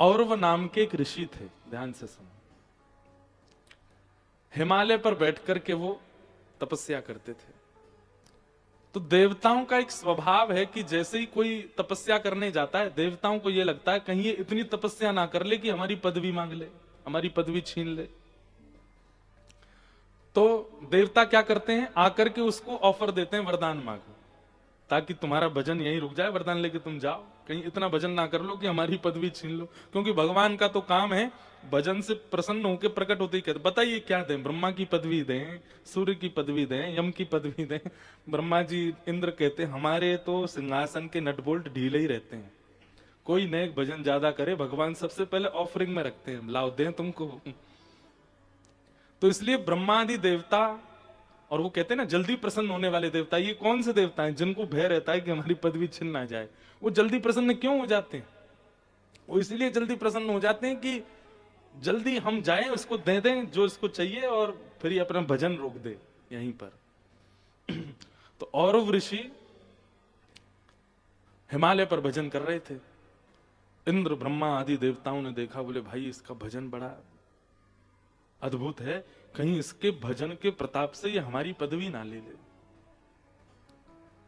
औरव नाम के एक ऋषि थे, ध्यान से सुनो। हिमालय पर बैठकर के वो तपस्या करते थे। तो देवताओं का एक स्वभाव है कि जैसे ही कोई तपस्या करने जाता है, देवताओं को यह लगता है कहीं ये इतनी तपस्या ना कर ले कि हमारी पदवी मांग ले, हमारी पदवी छीन ले। तो देवता क्या करते हैं, आकर के उसको ऑफर देते हैं, वरदान मांगो ताकि तुम्हारा भजन यहीं रुक जाए, वरदान लेके तुम जाओ, कहीं इतना भजन ना कर लो कि हमारी पदवी छीन लो। क्योंकि भगवान का तो काम है भजन से प्रसन्न होकर प्रकट होते ही कहते, बताइए क्या दें, ब्रह्मा की पदवी दें, सूर्य की पदवी दें, यम की पदवी दें। ब्रह्मा जी इंद्र कहते हमारे तो सिंहासन के नट बोल्ट ढीले ही रहते हैं, कोई नेक भजन ज्यादा करे भगवान सबसे पहले ऑफरिंग में रखते हैं, लाओ दें तुमको। तो इसलिए ब्रह्मादि देवता, और वो कहते हैं ना जल्दी प्रसन्न होने वाले देवता, ये कौन से देवता हैं जिनको भय रहता है कि हमारी पदवी छिन ना जाए। वो जल्दी प्रसन्न क्यों हो जाते हैं, वो इसलिए जल्दी प्रसन्न हो जाते हैं कि जल्दी हम जाएं, उसको दे दें जो इसको चाहिए और फिर ये अपना भजन रोक दे यहीं पर। तो औरव ऋषि हिमालय पर भजन कर रहे थे। इंद्र ब्रह्मा आदि देवताओं ने देखा, बोले भाई इसका भजन बड़ा अद्भुत है, कहीं इसके भजन के प्रताप से ये हमारी पदवी ना ले ले।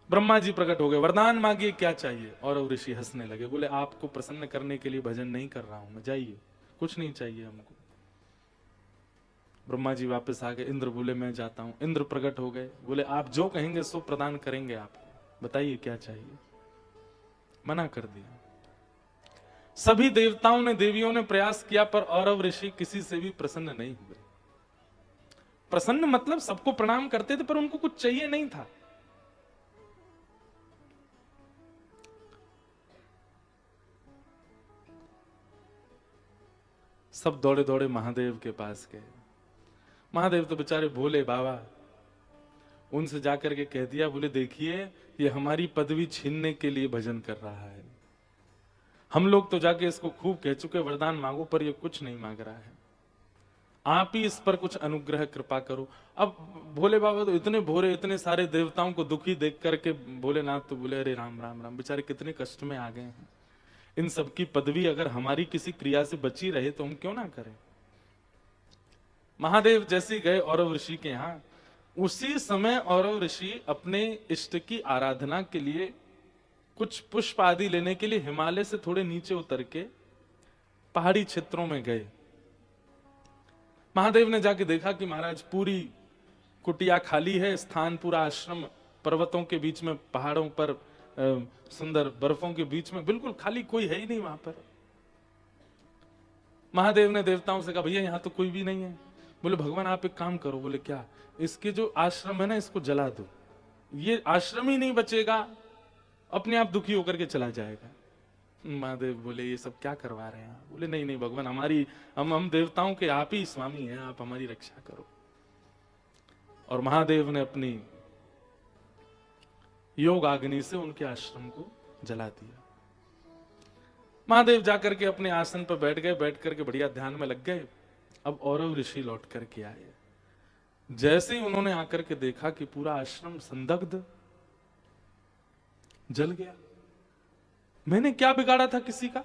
ब्रह्मा जी प्रकट हो गए, वरदान मांगिए क्या चाहिए। और ऋषि हंसने लगे, बोले आपको प्रसन्न करने के लिए भजन नहीं कर रहा हूं मैं, जाइए, कुछ नहीं चाहिए हमको। ब्रह्मा जी वापस आ गए, इंद्र बोले मैं जाता हूं। इंद्र प्रकट हो गए, बोले आप जो कहेंगे सो प्रदान करेंगे आपको, बताइए क्या चाहिए। मना कर दिया। सभी देवताओं ने देवियों ने प्रयास किया, पर औरव ऋषि किसी से भी प्रसन्न नहीं हुए। प्रसन्न मतलब सबको प्रणाम करते थे पर उनको कुछ चाहिए नहीं था। सब दौड़े दौड़े महादेव के पास गए। महादेव तो बेचारे भोले बाबा, उनसे जाकर के कह दिया, बोले देखिए ये हमारी पदवी छीनने के लिए भजन कर रहा है, हम लोग तो जाके इसको खूब कह चुके वरदान मांगो, पर ये कुछ नहीं मांग रहा है, आप ही इस पर कुछ अनुग्रह कृपा करो। अब भोले बाबा तो इतने भोरे, इतने सारे देवताओं को दुखी देख करके भोलेनाथ तो बोले अरे राम राम राम, बेचारे कितने कष्ट में आ गए हैं, इन सबकी पदवी अगर हमारी किसी क्रिया से बची रहे तो हम क्यों ना करें। महादेव जैसे गए औरव ऋषि के यहां, उसी समय औरव ऋषि अपने इष्ट की आराधना के लिए कुछ पुष्प आदि लेने के लिए हिमालय से थोड़े नीचे उतर के पहाड़ी क्षेत्रों में गए। महादेव ने जाके देखा कि महाराज पूरी कुटिया खाली है, स्थान पूरा आश्रम पर्वतों के बीच में, पहाड़ों पर सुंदर बर्फों के बीच में बिल्कुल खाली, कोई है ही नहीं वहां पर। महादेव ने देवताओं से कहा भैया यहां तो कोई भी नहीं है। बोले भगवान आप एक काम करो। बोले क्या, इसके जो आश्रम है ना इसको जला दो, ये आश्रम ही नहीं बचेगा, अपने आप दुखी होकर के चला जाएगा। महादेव बोले ये सब क्या करवा रहे हैं। बोले नहीं नहीं भगवान, हमारी हम देवताओं के आप ही स्वामी हैं, आप हमारी रक्षा करो। और महादेव ने अपनी योग अग्नि से उनके आश्रम को जला दिया। महादेव जाकर के अपने आसन पर बैठ गए, बैठ करके बढ़िया ध्यान में लग गए। अब औरव ऋषि लौट करके आए। जैसे ही उन्होंने आकर के देखा कि पूरा आश्रम संदग्ध, जल गया। मैंने क्या बिगाड़ा था किसी का,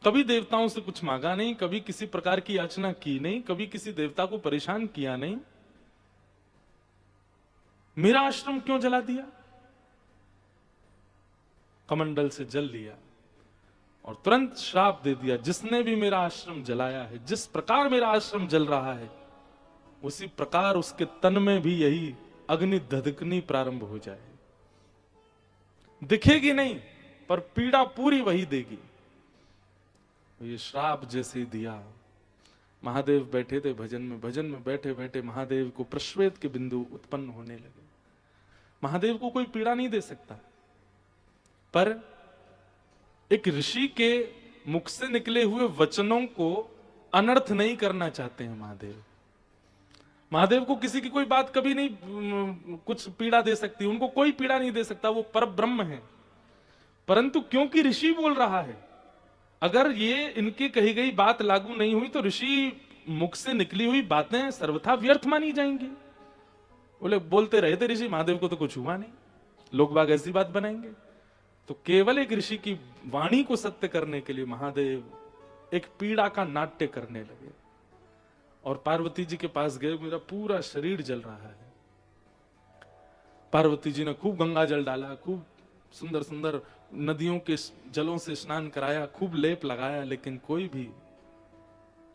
कभी देवताओं से कुछ मांगा नहीं, कभी किसी प्रकार की याचना की नहीं, कभी किसी देवता को परेशान किया नहीं, मेरा आश्रम क्यों जला दिया। कमंडल से जल लिया और तुरंत श्राप दे दिया, जिसने भी मेरा आश्रम जलाया है, जिस प्रकार मेरा आश्रम जल रहा है उसी प्रकार उसके तन में भी यही अग्नि धधकनी प्रारंभ हो जाए। दिखेगी नहीं पर पीड़ा पूरी वही देगी। ये श्राप जैसे दिया। महादेव बैठे थे भजन में बैठे बैठे महादेव को प्रश्वेत के बिंदु उत्पन्न होने लगे। महादेव को कोई पीड़ा नहीं दे सकता, पर एक ऋषि के मुख से निकले हुए वचनों को अनर्थ नहीं करना चाहते हैं महादेव। महादेव को किसी की कोई बात कभी नहीं कुछ पीड़ा दे सकती, उनको कोई पीड़ा नहीं दे सकता, वो पर ब्रह्म है। परंतु क्योंकि ऋषि बोल रहा है, अगर ये इनकी कही गई बात लागू नहीं हुई तो ऋषि मुख से निकली हुई बातें सर्वथा व्यर्थ मानी जाएंगी। बोले बोलते रहे थे ऋषि, महादेव को तो कुछ हुआ नहीं, लोग बाग ऐसी बात बनाएंगे। तो केवल एक ऋषि की वाणी को सत्य करने के लिए महादेव एक पीड़ा का नाट्य करने लगे और पार्वती जी के पास गए, मेरा पूरा शरीर जल रहा है। पार्वती जी ने खूब गंगा जल डाला, खूब सुंदर सुंदर नदियों के जलों से स्नान कराया, खूब लेप लगाया, लेकिन कोई भी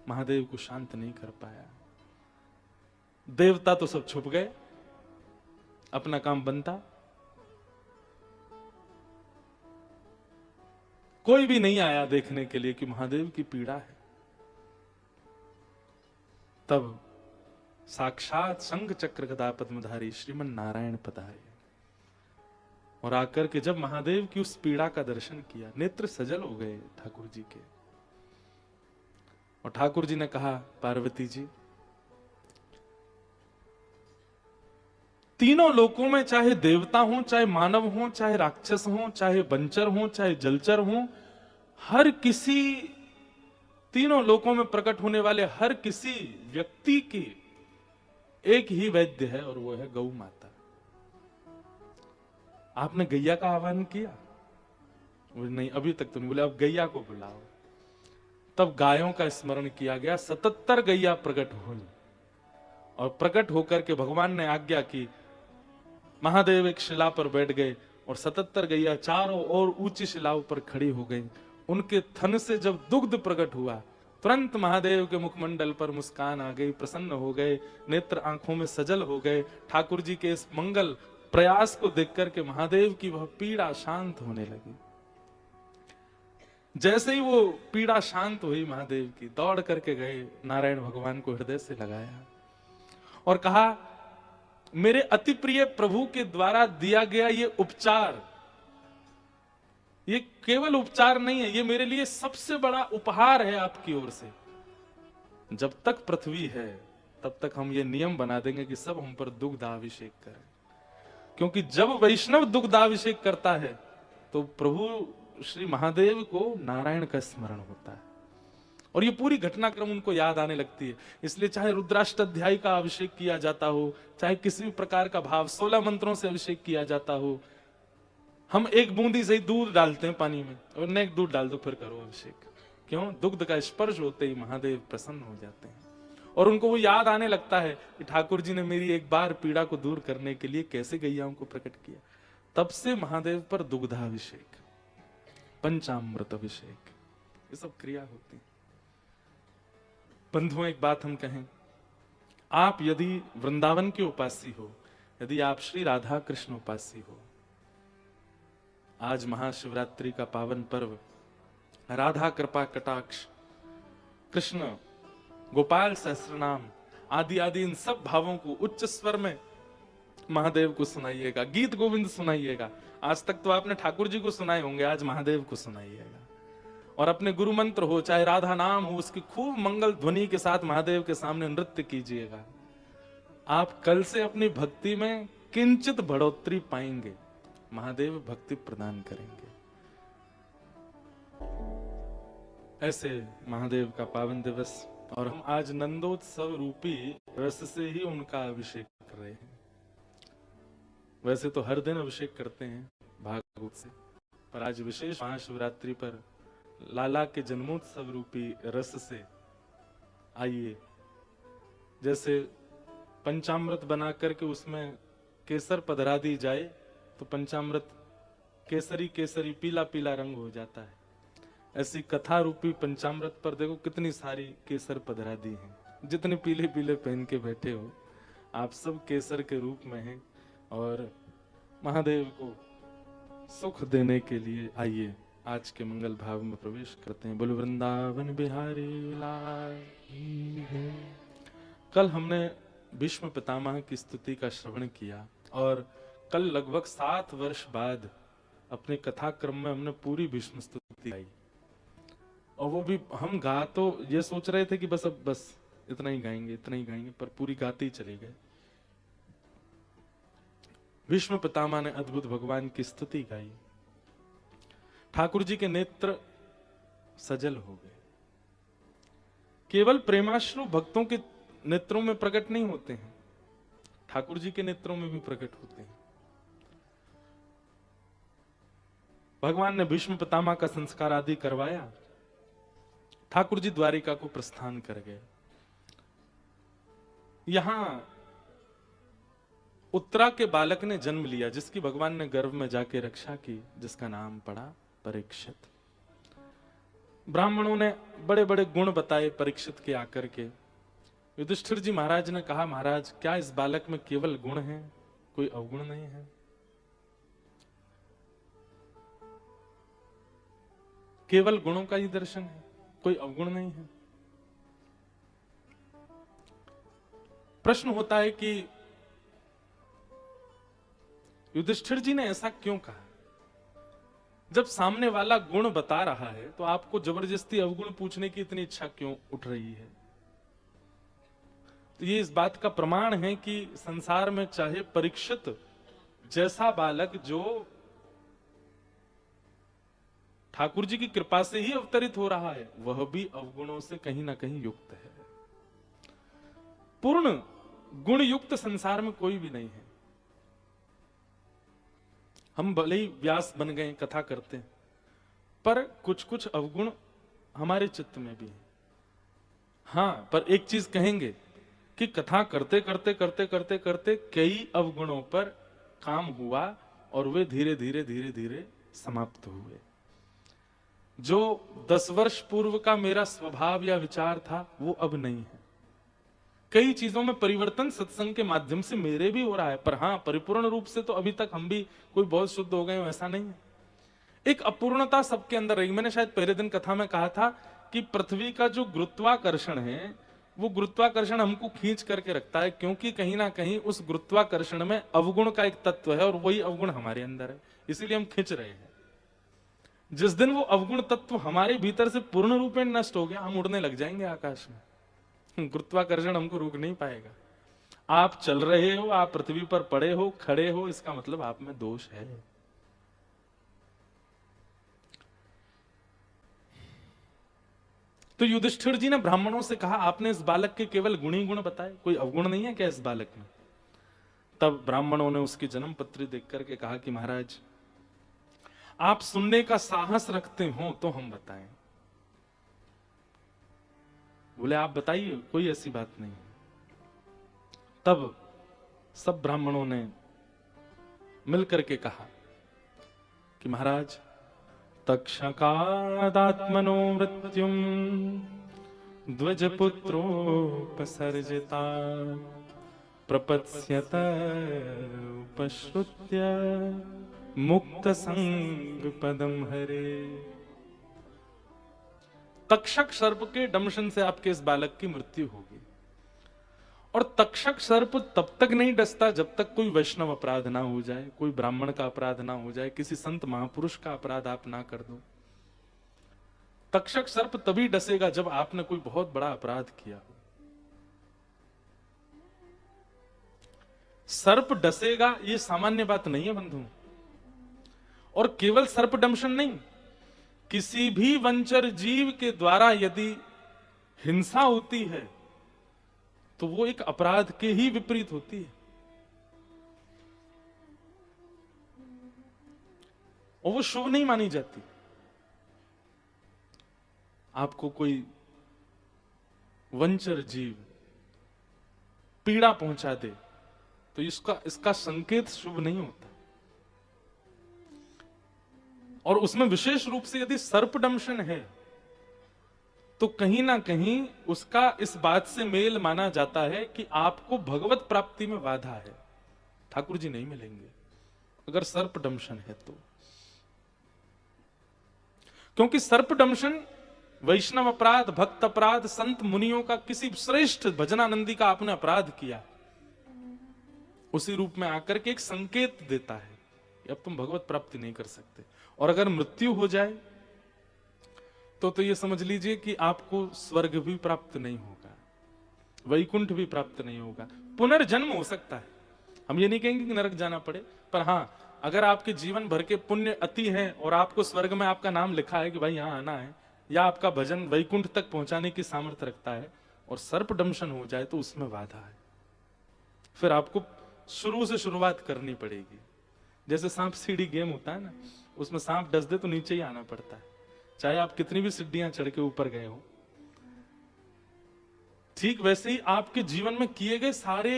महादेव को शांत नहीं कर पाया। देवता तो सब छुप गए, अपना काम बनता, कोई भी नहीं आया देखने के लिए कि महादेव की पीड़ा है। तब साक्षात शंख चक्र गदा पद्मधारी श्रीमन नारायण पधारे और आकर के जब महादेव की उस पीड़ा का दर्शन किया, नेत्र सजल हो गए ठाकुर जी के। और ठाकुर जी ने कहा, पार्वती जी, तीनों लोकों में चाहे देवता हो, चाहे मानव हो, चाहे राक्षस हो, चाहे बंचर हो, चाहे जलचर हो, हर किसी, तीनों लोकों में प्रकट होने वाले हर किसी व्यक्ति की एक ही वैद्य है और वो है गौ माता। आपने गैया का आह्वान किया? नहीं, अभी तक तो नहीं। बोले अब गैया को बुलाओ। तब गायों का स्मरण किया गया। 77 गैया प्रकट हुई और प्रकट होकर के भगवान ने आज्ञा की, महादेव एक शिला पर बैठ गए और 77 गैया चारों ओर ऊंची शिलाओं पर खड़ी हो गई। उनके थन से जब दुग्ध प्रकट हुआ, तुरंत महादेव के मुखमंडल पर मुस्कान आ गई, प्रसन्न हो गए, नेत्र आंखों में सजल हो गए। ठाकुर जी के इस मंगल प्रयास को देख करके महादेव की वह पीड़ा शांत होने लगी। जैसे ही वो पीड़ा शांत हुई महादेव की, दौड़ करके गए, नारायण भगवान को हृदय से लगाया और कहा, मेरे अति प्रिय प्रभु के द्वारा दिया गया ये उपचार, ये केवल उपचार नहीं है, ये मेरे लिए सबसे बड़ा उपहार है आपकी ओर से। जब तक पृथ्वी है तब तक हम ये नियम बना देंगे कि सब हम पर दुग्धाभिषेक करें, क्योंकि जब वैष्णव दुग्धाभिषेक करता है तो प्रभु श्री महादेव को नारायण का स्मरण होता है और ये पूरी घटनाक्रम उनको याद आने लगती है। इसलिए चाहे रुद्राष्टाध्यायी का अभिषेक किया जाता हो, चाहे किसी भी प्रकार का भाव 16 मंत्रों से अभिषेक किया जाता हो, हम एक बूंदी से ही दूध डालते हैं पानी में और नेक दूध डाल दो फिर करो अभिषेक। क्यों? दुग्ध का स्पर्श होते ही महादेव प्रसन्न हो जाते हैं और उनको वो याद आने लगता है कि ठाकुर जी ने मेरी एक बार पीड़ा को दूर करने के लिए कैसे गैयाओं को प्रकट किया। तब से महादेव पर दुग्धाभिषेक, पंचामृत अभिषेक, ये सब क्रिया होती है। बंधुओं, एक बात हम कहें, आप यदि वृंदावन के उपासी हो, यदि आप श्री राधा कृष्ण उपासी हो, आज महाशिवरात्रि का पावन पर्व, राधा कृपा कटाक्ष, कृष्ण गोपाल सहस्रनाम आदि आदि इन सब भावों को उच्च स्वर में महादेव को सुनाइएगा, गीत गोविंद सुनाइएगा। आज तक तो आपने ठाकुर जी को सुनाए होंगे, आज महादेव को सुनाइएगा। और अपने गुरु मंत्र हो, चाहे राधा नाम हो, उसकी खूब मंगल ध्वनि के साथ महादेव के सामने नृत्य कीजिएगा। आप कल से अपनी भक्ति में किंचित बढ़ोतरी पाएंगे, महादेव भक्ति प्रदान करेंगे। ऐसे महादेव का पावन दिवस, और हम आज नंदोत्सव रूपी रस से ही उनका अभिषेक कर रहे हैं। वैसे तो हर दिन अभिषेक करते हैं भागवत से, पर आज विशेष महाशिवरात्रि पर लाला के जन्मोत्सव रूपी रस से आइए। जैसे पंचामृत बना करके उसमें केसर पधरा दी जाए तो पंचामृत केसरी केसरी पीला पीला रंग हो जाता है, ऐसी कथा रूपी पंचामृत पर देखो कितनी सारी केसर पधरा दी है। जितने पीले पीले पहन के बैठे हो, आप सब केसर के रूप में हैं और महादेव को सुख देने के लिए आइए आज के मंगल भाव में प्रवेश करते हैं। बोलो वृंदावन बिहारी लाल की जय। कल हमने भीष्म पितामह की स्तुति का श्रवण किया और कल लगभग 7 वर्ष बाद अपने कथा क्रम में हमने पूरी भीष्म स्तुति गाई। और वो भी हम गा तो ये सोच रहे थे कि बस अब बस इतना ही गाएंगे, पर पूरी गाते ही चले गए। भीष्म पितामह ने अद्भुत भगवान की स्तुति गाई, ठाकुर जी के नेत्र सजल हो गए। केवल प्रेमाश्रु भक्तों के नेत्रों में प्रकट नहीं होते हैं, ठाकुर जी के नेत्रों में भी प्रकट होते हैं। भगवान ने भीष्म पितामह का संस्कार आदि करवाया, ठाकुर जी द्वारिका को प्रस्थान कर गए। यहां उत्तरा के बालक ने जन्म लिया, जिसकी भगवान ने गर्भ में जाके रक्षा की, जिसका नाम पड़ा परीक्षित। ब्राह्मणों ने बड़े बड़े गुण बताए परीक्षित के आकर के। युधिष्ठिर जी महाराज ने कहा, महाराज क्या इस बालक में केवल गुण है, कोई अवगुण नहीं है? केवल गुणों का ही दर्शन है, कोई अवगुण नहीं है। प्रश्न होता है कि युधिष्ठिर जी ने ऐसा क्यों कहा? जब सामने वाला गुण बता रहा है तो आपको जबरदस्ती अवगुण पूछने की इतनी इच्छा क्यों उठ रही है? तो ये इस बात का प्रमाण है कि संसार में चाहे परीक्षित जैसा बालक जो ठाकुर जी की कृपा से ही अवतरित हो रहा है, वह भी अवगुणों से कहीं ना कहीं युक्त है। पूर्ण गुण युक्त संसार में कोई भी नहीं है। हम भले ही व्यास बन गए, कथा करते हैं, पर कुछ कुछ अवगुण हमारे चित्त में भी है। हां, पर एक चीज कहेंगे कि कथा करते करते करते करते करते कई अवगुणों पर काम हुआ और वे धीरे धीरे धीरे धीरे समाप्त हुए। जो 10 वर्ष पूर्व का मेरा स्वभाव या विचार था वो अब नहीं है। कई चीजों में परिवर्तन सत्संग के माध्यम से मेरे भी हो रहा है, पर हां, परिपूर्ण रूप से तो अभी तक हम भी कोई बहुत शुद्ध हो गए ऐसा नहीं है। एक अपूर्णता सबके अंदर रही। मैंने शायद पहले दिन कथा में कहा था कि पृथ्वी का जो गुरुत्वाकर्षण है, वो गुरुत्वाकर्षण हमको खींच करके रखता है, क्योंकि कहीं ना कहीं उस गुरुत्वाकर्षण में अवगुण का एक तत्व है और वही अवगुण हमारे अंदर है, इसीलिए हम खींच रहे हैं। जिस दिन वो अवगुण तत्व हमारे भीतर से पूर्ण रूप में नष्ट हो गया, हम उड़ने लग जाएंगे आकाश में। गुरुत्वाकर्षण हमको रोक नहीं पाएगा। आप चल रहे हो, आप पृथ्वी पर पड़े हो, खड़े हो, इसका मतलब आप में दोष है। तो युधिष्ठिर जी ने ब्राह्मणों से कहा, आपने इस बालक के केवल गुण ही गुण बताए, कोई अवगुण नहीं है क्या इस बालक में? तब ब्राह्मणों ने उसकी जन्म पत्री देख करके कहा कि महाराज, आप सुनने का साहस रखते हो तो हम बताएं। बोले आप बताइए, कोई ऐसी बात नहीं। तब सब ब्राह्मणों ने मिलकर के कहा कि महाराज, तक्षकादात्मनो मृत्युम द्विजपुत्रोपसर्जिता प्रपत्स्यत उपश्रुत्य मुक्त संग पदम हरे। तक्षक सर्प के दंशन से आपके इस बालक की मृत्यु होगी। और तक्षक सर्प तब तक नहीं डसता जब तक कोई वैष्णव अपराध ना हो जाए, कोई ब्राह्मण का अपराध ना हो जाए, किसी संत महापुरुष का अपराध आप ना कर दो। तक्षक सर्प तभी डसेगा जब आपने कोई बहुत बड़ा अपराध किया हो। सर्प डसेगा ये सामान्य बात नहीं है बंधु। और केवल सर्प दंशन नहीं, किसी भी वंचर जीव के द्वारा यदि हिंसा होती है तो वो एक अपराध के ही विपरीत होती है, और वो शुभ नहीं मानी जाती। आपको कोई वंचर जीव पीड़ा पहुंचा दे तो इसका संकेत शुभ नहीं होता। और उसमें विशेष रूप से यदि सर्पदंशन है तो कहीं ना कहीं उसका इस बात से मेल माना जाता है कि आपको भगवत प्राप्ति में बाधा है, ठाकुर जी नहीं मिलेंगे अगर सर्पदंशन है तो। क्योंकि सर्पदंशन वैष्णव अपराध, भक्त अपराध, संत मुनियों का, किसी श्रेष्ठ भजनानंदी का आपने अपराध किया, उसी रूप में आकर के एक संकेत देता है कि अब तुम भगवत प्राप्ति नहीं कर सकते। और अगर मृत्यु हो जाए तो ये समझ लीजिए कि आपको स्वर्ग भी प्राप्त नहीं होगा, वैकुंठ भी प्राप्त नहीं होगा, पुनर्जन्म हो सकता है। हम ये नहीं कहेंगे कि नरक जाना पड़े, पर हां, अगर आपके जीवन भर के पुण्य अति हैं और आपको स्वर्ग में आपका नाम लिखा है कि भाई यहां आना है, या आपका भजन वैकुंठ तक पहुंचाने की सामर्थ्य रखता है, और सर्पदंशन हो जाए तो उसमें बाधा है। फिर आपको शुरू से शुरुआत करनी पड़ेगी। जैसे सांप सीढ़ी गेम होता है ना, उसमें सांप डस दे तो नीचे ही आना पड़ता है, चाहे आप कितनी भी सीढ़ियां चढ़ के ऊपर गए हो, ठीक वैसे ही आपके जीवन में किए गए सारे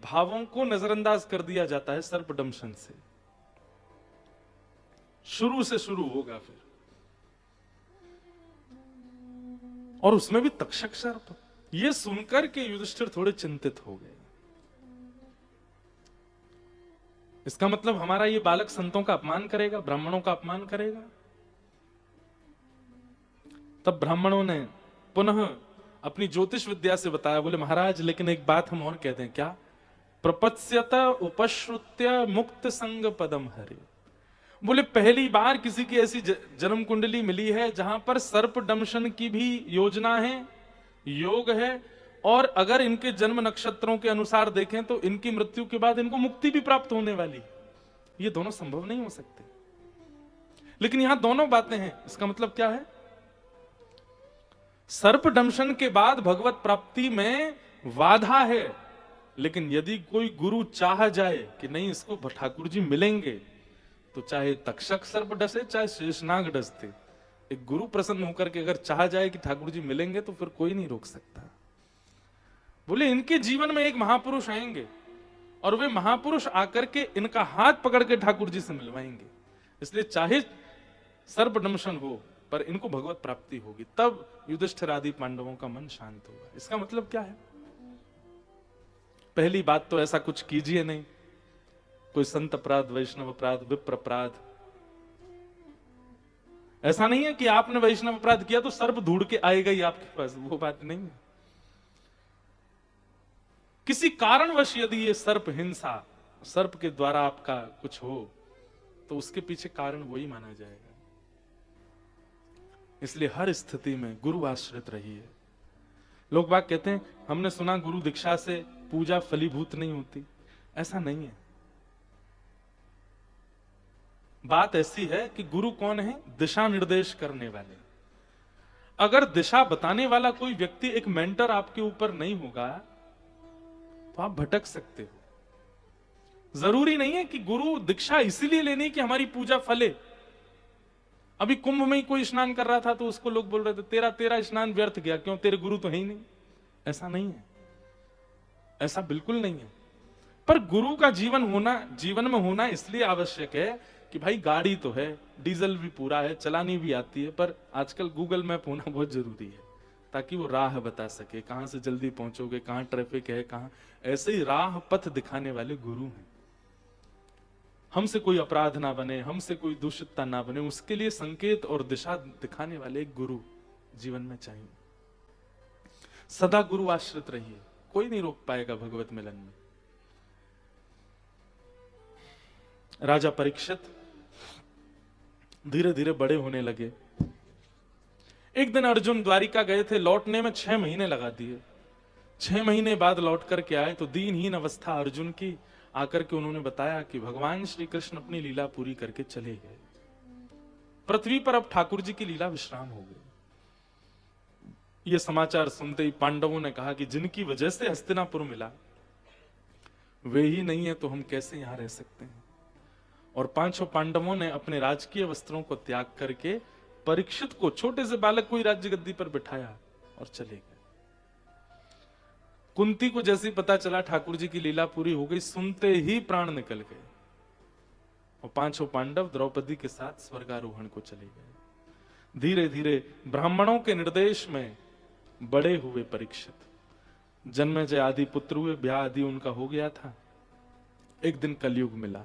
भावों को नजरअंदाज कर दिया जाता है सर्पदंशन से। शुरू से शुरू होगा फिर, और उसमें भी तक्षक सर्प। ये सुनकर के युधिष्ठिर थोड़े चिंतित हो गए। इसका मतलब हमारा ये बालक संतों का अपमान करेगा, ब्राह्मणों का अपमान करेगा। तब ब्राह्मणों ने पुनः अपनी ज्योतिष विद्या से बताया, बोले महाराज लेकिन एक बात हम और कहते हैं। क्या? प्रपत्स्यत उपश्रुत्य मुक्त संग पदम हरे। बोले पहली बार किसी की ऐसी जन्म कुंडली मिली है जहां पर सर्प दंशन की भी योजना है, योग है, और अगर इनके जन्म नक्षत्रों के अनुसार देखें तो इनकी मृत्यु के बाद इनको मुक्ति भी प्राप्त होने वाली। ये दोनों संभव नहीं हो सकते, लेकिन यहां दोनों बातें हैं। इसका मतलब क्या है? सर्प दंशन के बाद भगवत प्राप्ति में बाधा है, लेकिन यदि कोई गुरु चाह जाए कि नहीं इसको ठाकुर जी मिलेंगे, तो चाहे तक्षक सर्प डसे चाहे शेषनाग डसते, एक गुरु प्रसन्न होकर के अगर चाह जाए कि ठाकुर जी मिलेंगे तो फिर कोई नहीं रोक सकता। बोले इनके जीवन में एक महापुरुष आएंगे और वे महापुरुष आकर के इनका हाथ पकड़ के ठाकुर जी से मिलवाएंगे। इसलिए चाहे सर्प दंशन हो पर इनको भगवत प्राप्ति होगी, तब युधिष्ठिर आदि पांडवों का मन शांत होगा। इसका मतलब क्या है? पहली बात तो ऐसा कुछ कीजिए नहीं, कोई संत अपराध, वैष्णव अपराध, विप्र अपराध। ऐसा नहीं है कि आपने वैष्णव अपराध किया तो सर्प ढूंढ के आएगा ही आपके पास, वो बात नहीं है। किसी कारणवश यदि ये सर्प हिंसा, सर्प के द्वारा आपका कुछ हो, तो उसके पीछे कारण वही माना जाएगा। इसलिए हर स्थिति में गुरु आश्रित रहिए। लोग बाग कहते हैं हमने सुना गुरु दीक्षा से पूजा फलीभूत नहीं होती। ऐसा नहीं है। बात ऐसी है कि गुरु कौन है? दिशा निर्देश करने वाले। अगर दिशा बताने वाला कोई व्यक्ति, एक मेंटर आपके ऊपर नहीं होगा तो आप भटक सकते हो। जरूरी नहीं है कि गुरु दीक्षा इसीलिए लेनी कि हमारी पूजा फले। अभी कुंभ में ही कोई स्नान कर रहा था तो उसको लोग बोल रहे थे तेरा स्नान व्यर्थ गया, क्यों? तेरे गुरु तो है ही नहीं। ऐसा नहीं है, ऐसा बिल्कुल नहीं है। पर गुरु का जीवन में होना इसलिए आवश्यक है कि भाई गाड़ी तो है, डीजल भी पूरा है, चलानी भी आती है, पर आजकल गूगल मैप होना बहुत जरूरी है ताकि वो राह बता सके, कहां से जल्दी पहुंचोगे, कहां ट्रैफिक है, कहां। ऐसे ही राह पथ दिखाने वाले गुरु हैं। हमसे कोई अपराध ना बने, हमसे कोई दूषितता ना बने, उसके लिए संकेत और दिशा दिखाने वाले एक गुरु जीवन में चाहिए। सदा गुरु आश्रित रहिए, कोई नहीं रोक पाएगा भगवत मिलन में। राजा परीक्षित धीरे धीरे बड़े होने लगे। एक दिन अर्जुन द्वारिका गए थे, लौटने में 6 महीने लगा दिए। 6 महीने बाद लौट करके आए तो दीनहीन अवस्था अर्जुन की। आकर के उन्होंने बताया कि भगवान श्री कृष्ण अपनी लीला पूरी करके चले गए। पृथ्वी पर अब ठाकुर जी की लीला विश्राम हो गई। यह समाचार सुनते ही पांडवों ने कहा कि जिनकी वजह से हस्तिनापुर मिला वे ही नहीं है तो हम कैसे यहां रह सकते हैं। और 5 पांडवों ने अपने राजकीय वस्त्रों को त्याग करके परीक्षित को, छोटे से बालक को ही राज्य गद्दी पर बिठाया और चले गए। कुंती को जैसे पता चला ठाकुर जी की लीला पूरी हो गई, सुनते ही प्राण निकल गए और 5 पांडव द्रौपदी के साथ स्वर्गारोहण को चले गए। धीरे धीरे ब्राह्मणों के निर्देश में बड़े हुए परीक्षित। जन्मेजय आदि पुत्र हुए, ब्याह आदि उनका हो गया था। एक दिन कलयुग मिला।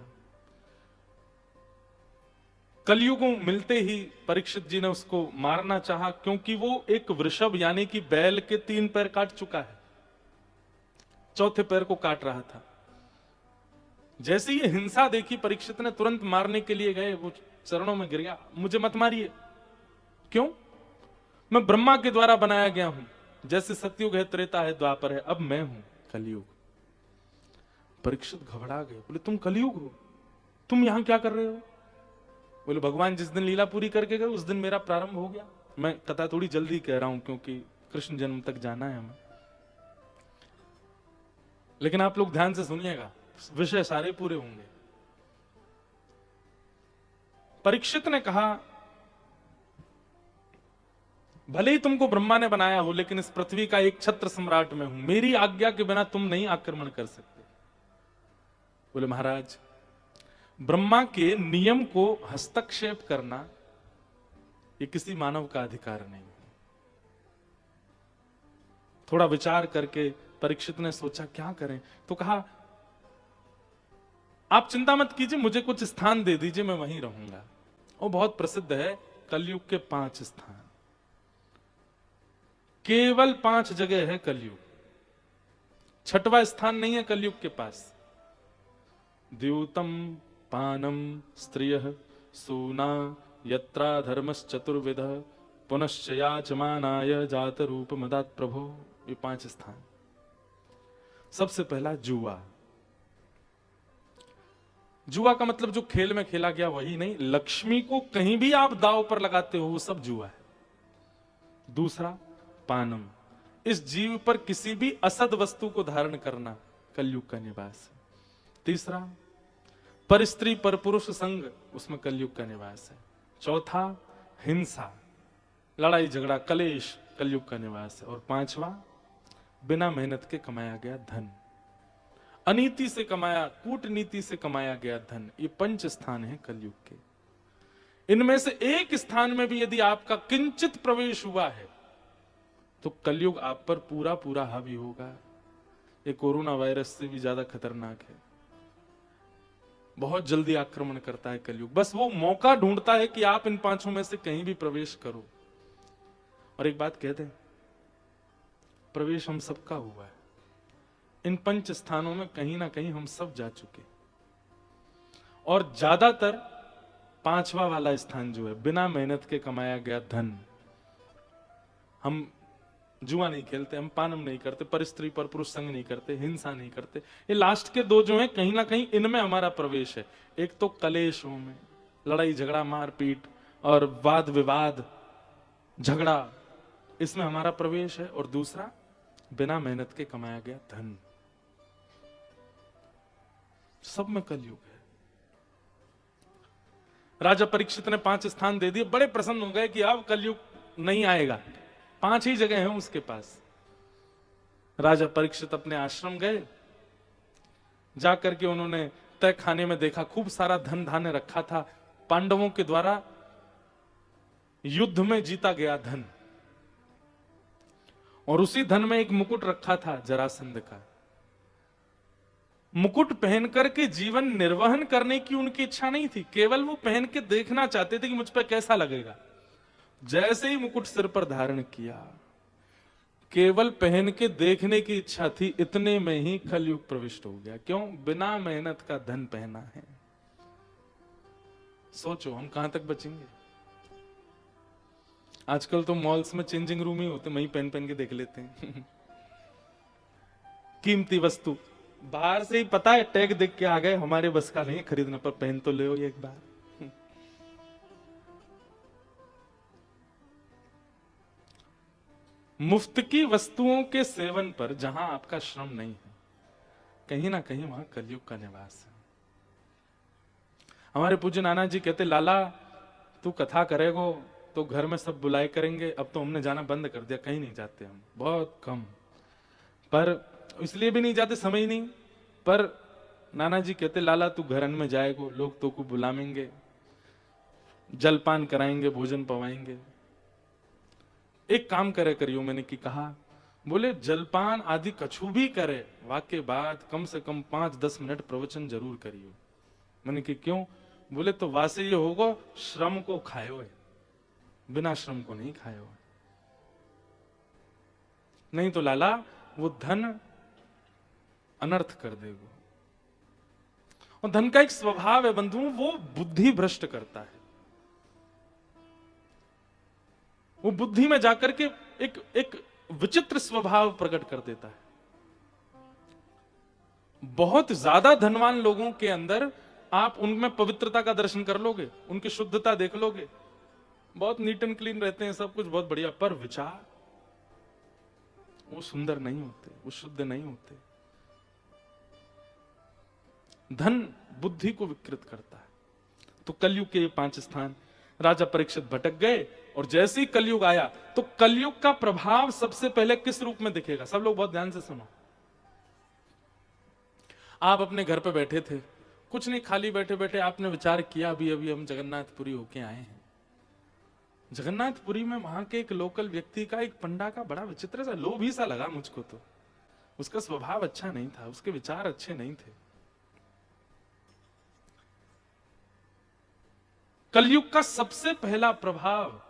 कलयुग मिलते ही परीक्षित जी ने उसको मारना चाहा, क्योंकि वो एक वृषभ यानी कि बैल के 3 पैर काट चुका है, 4थे पैर को काट रहा था। जैसे ये हिंसा देखी परीक्षित ने तुरंत मारने के लिए गए, वो चरणों में गिर गया, मुझे मत मारिए। क्यों? मैं ब्रह्मा के द्वारा बनाया गया हूं। जैसे सतयुग है, त्रेता है, द्वापर है, अब मैं हूं कलयुग। परीक्षित घबरा गए, बोले तुम कलयुग हो, तुम यहां क्या कर रहे हो? बोले भगवान जिस दिन लीला पूरी करके गए उस दिन मेरा प्रारंभ हो गया। मैं कथा थोड़ी जल्दी कह रहा हूं क्योंकि कृष्ण जन्म तक जाना है हमें, लेकिन आप लोग ध्यान से सुनिएगा, विषय सारे पूरे होंगे। परीक्षित ने कहा भले ही तुमको ब्रह्मा ने बनाया हो, लेकिन इस पृथ्वी का एक छत्र सम्राट मैं हूं, मेरी आज्ञा के बिना तुम नहीं आक्रमण कर सकते। बोले महाराज, ब्रह्मा के नियम को हस्तक्षेप करना ये किसी मानव का अधिकार नहीं। थोड़ा विचार करके परीक्षित ने सोचा क्या करें, तो कहा आप चिंता मत कीजिए, मुझे कुछ स्थान दे दीजिए, मैं वहीं रहूंगा। वो बहुत प्रसिद्ध है, कलयुग के 5 स्थान, केवल 5 जगह है कलयुग, 6वां स्थान नहीं है कलयुग के पास। द्यूतम पानम स्त्रियः सूना यत्रा धर्मश्चतुर्विध पुनश्च याचमानाय जात रूप मदात प्रभो। ये 5 स्थान। सबसे पहला जुआ। जुआ का मतलब जो खेल में खेला गया वही नहीं, लक्ष्मी को कहीं भी आप दांव पर लगाते हो वो सब जुआ है। दूसरा पानम, इस जीव पर किसी भी असद वस्तु को धारण करना कलयुग का निवास है। तीसरा पर स्त्री पर पुरुष संग, उसमें कलयुग का निवास है। चौथा हिंसा, लड़ाई झगड़ा कलेश, कलयुग का निवास है। और 5वां बिना मेहनत के कमाया गया धन, अनीति से कमाया, कूटनीति से कमाया गया धन। ये 5 स्थान है कलयुग के। इनमें से एक स्थान में भी यदि आपका किंचित प्रवेश हुआ है तो कलयुग आप पर पूरा पूरा हावी होगा। ये कोरोना वायरस से भी ज्यादा खतरनाक है, बहुत जल्दी आक्रमण करता है कलयुग। बस वो मौका ढूंढता है कि आप इन 5 में से कहीं भी प्रवेश करो। और एक बात कहते हैं, प्रवेश हम सबका हुआ है। इन 5 स्थानों में कहीं ना कहीं हम सब जा चुके, और ज्यादातर 5वां वाला स्थान जो है बिना मेहनत के कमाया गया धन। हम जुआ नहीं खेलते, हम पानम नहीं करते, पर स्त्री पर पुरुष संग नहीं करते, हिंसा नहीं करते। ये लास्ट के 2 जो हैं कहीं ना कहीं इनमें हमारा प्रवेश है। एक तो कलेशों में, लड़ाई झगड़ा मारपीट और वाद विवाद झगड़ा, इसमें हमारा प्रवेश है। और दूसरा बिना मेहनत के कमाया गया धन, सब में कलयुग है। राजा परीक्षित ने 5 स्थान दे दिए, बड़े प्रसन्न हो गए कि अब कलयुग नहीं आएगा, 5 ही जगह हैं उसके पास। राजा परीक्षित अपने आश्रम गए, जाकर के उन्होंने तय खाने में देखा खूब सारा धन धान्य रखा था, पांडवों के द्वारा युद्ध में जीता गया धन। और उसी धन में एक मुकुट रखा था जरासंध का। मुकुट पहन करके जीवन निर्वहन करने की उनकी इच्छा नहीं थी, केवल वो पहन के देखना चाहते थे कि मुझ पर कैसा लगेगा। जैसे ही मुकुट सिर पर धारण किया, केवल पहन के देखने की इच्छा थी, इतने में ही कलयुग प्रविष्ट हो गया। क्यों? बिना मेहनत का धन पहना है। सोचो हम कहां तक बचेंगे। आजकल तो मॉल्स में चेंजिंग रूम ही होते, वहीं पहन पहन के देख लेते हैं। कीमती वस्तु बाहर से ही पता है, टैग देख के आ गए, हमारे बस का नहीं खरीदने, पर पहन तो ले एक बार। मुफ्त की वस्तुओं के सेवन पर जहां आपका श्रम नहीं है, कहीं ना कहीं वहां कलयुग का निवास है। हमारे पूज्य नाना जी कहते, लाला तू कथा करेगो तो घर में सब बुलाए करेंगे। अब तो हमने जाना बंद कर दिया, कहीं नहीं जाते हम, बहुत कम। पर इसलिए भी नहीं जाते, समय ही नहीं। पर नाना जी कहते, लाला तू घरन में जाएगो, लोग तो को बुलाएंगे, जलपान कराएंगे, भोजन पवाएंगे। एक काम करे करियो। मैंने की कहा, बोले जलपान आदि कछु भी करे, वाक्य बाद कम से कम 5-10 मिनट प्रवचन जरूर करियो। मैंने की क्यों? बोले तो वासे ये होगा, श्रम को खायो है, बिना श्रम को नहीं खायो है। नहीं तो लाला वो धन अनर्थ कर देगा। और धन का एक स्वभाव है बंधु, वो बुद्धि भ्रष्ट करता है। वो बुद्धि में जाकर के एक विचित्र स्वभाव प्रकट कर देता है। बहुत ज्यादा धनवान लोगों के अंदर आप उनमें पवित्रता का दर्शन कर लोगे, उनकी शुद्धता देख लोगे, बहुत नीट एंड क्लीन रहते हैं, सब कुछ बहुत बढ़िया, पर विचार वो सुंदर नहीं होते, वो शुद्ध नहीं होते। धन बुद्धि को विकृत करता है। तो कलयुग के ये 5 स्थान। राजा परीक्षित भटक गए, और जैसे ही कलयुग आया तो कलयुग का प्रभाव सबसे पहले किस रूप में दिखेगा? सब लोग बहुत ध्यान से सुनो। आप अपने घर पे बैठे थे, कुछ नहीं, खाली बैठे बैठे आपने विचार किया, अभी अभी हम जगन्नाथपुरी होके आए हैं। जगन्नाथपुरी में वहां के एक लोकल व्यक्ति का, एक पंडा का बड़ा विचित्र सा लोभी सा लगा मुझको। तो उसका स्वभाव अच्छा नहीं था, उसके विचार अच्छे नहीं थे। कलयुग का सबसे पहला प्रभाव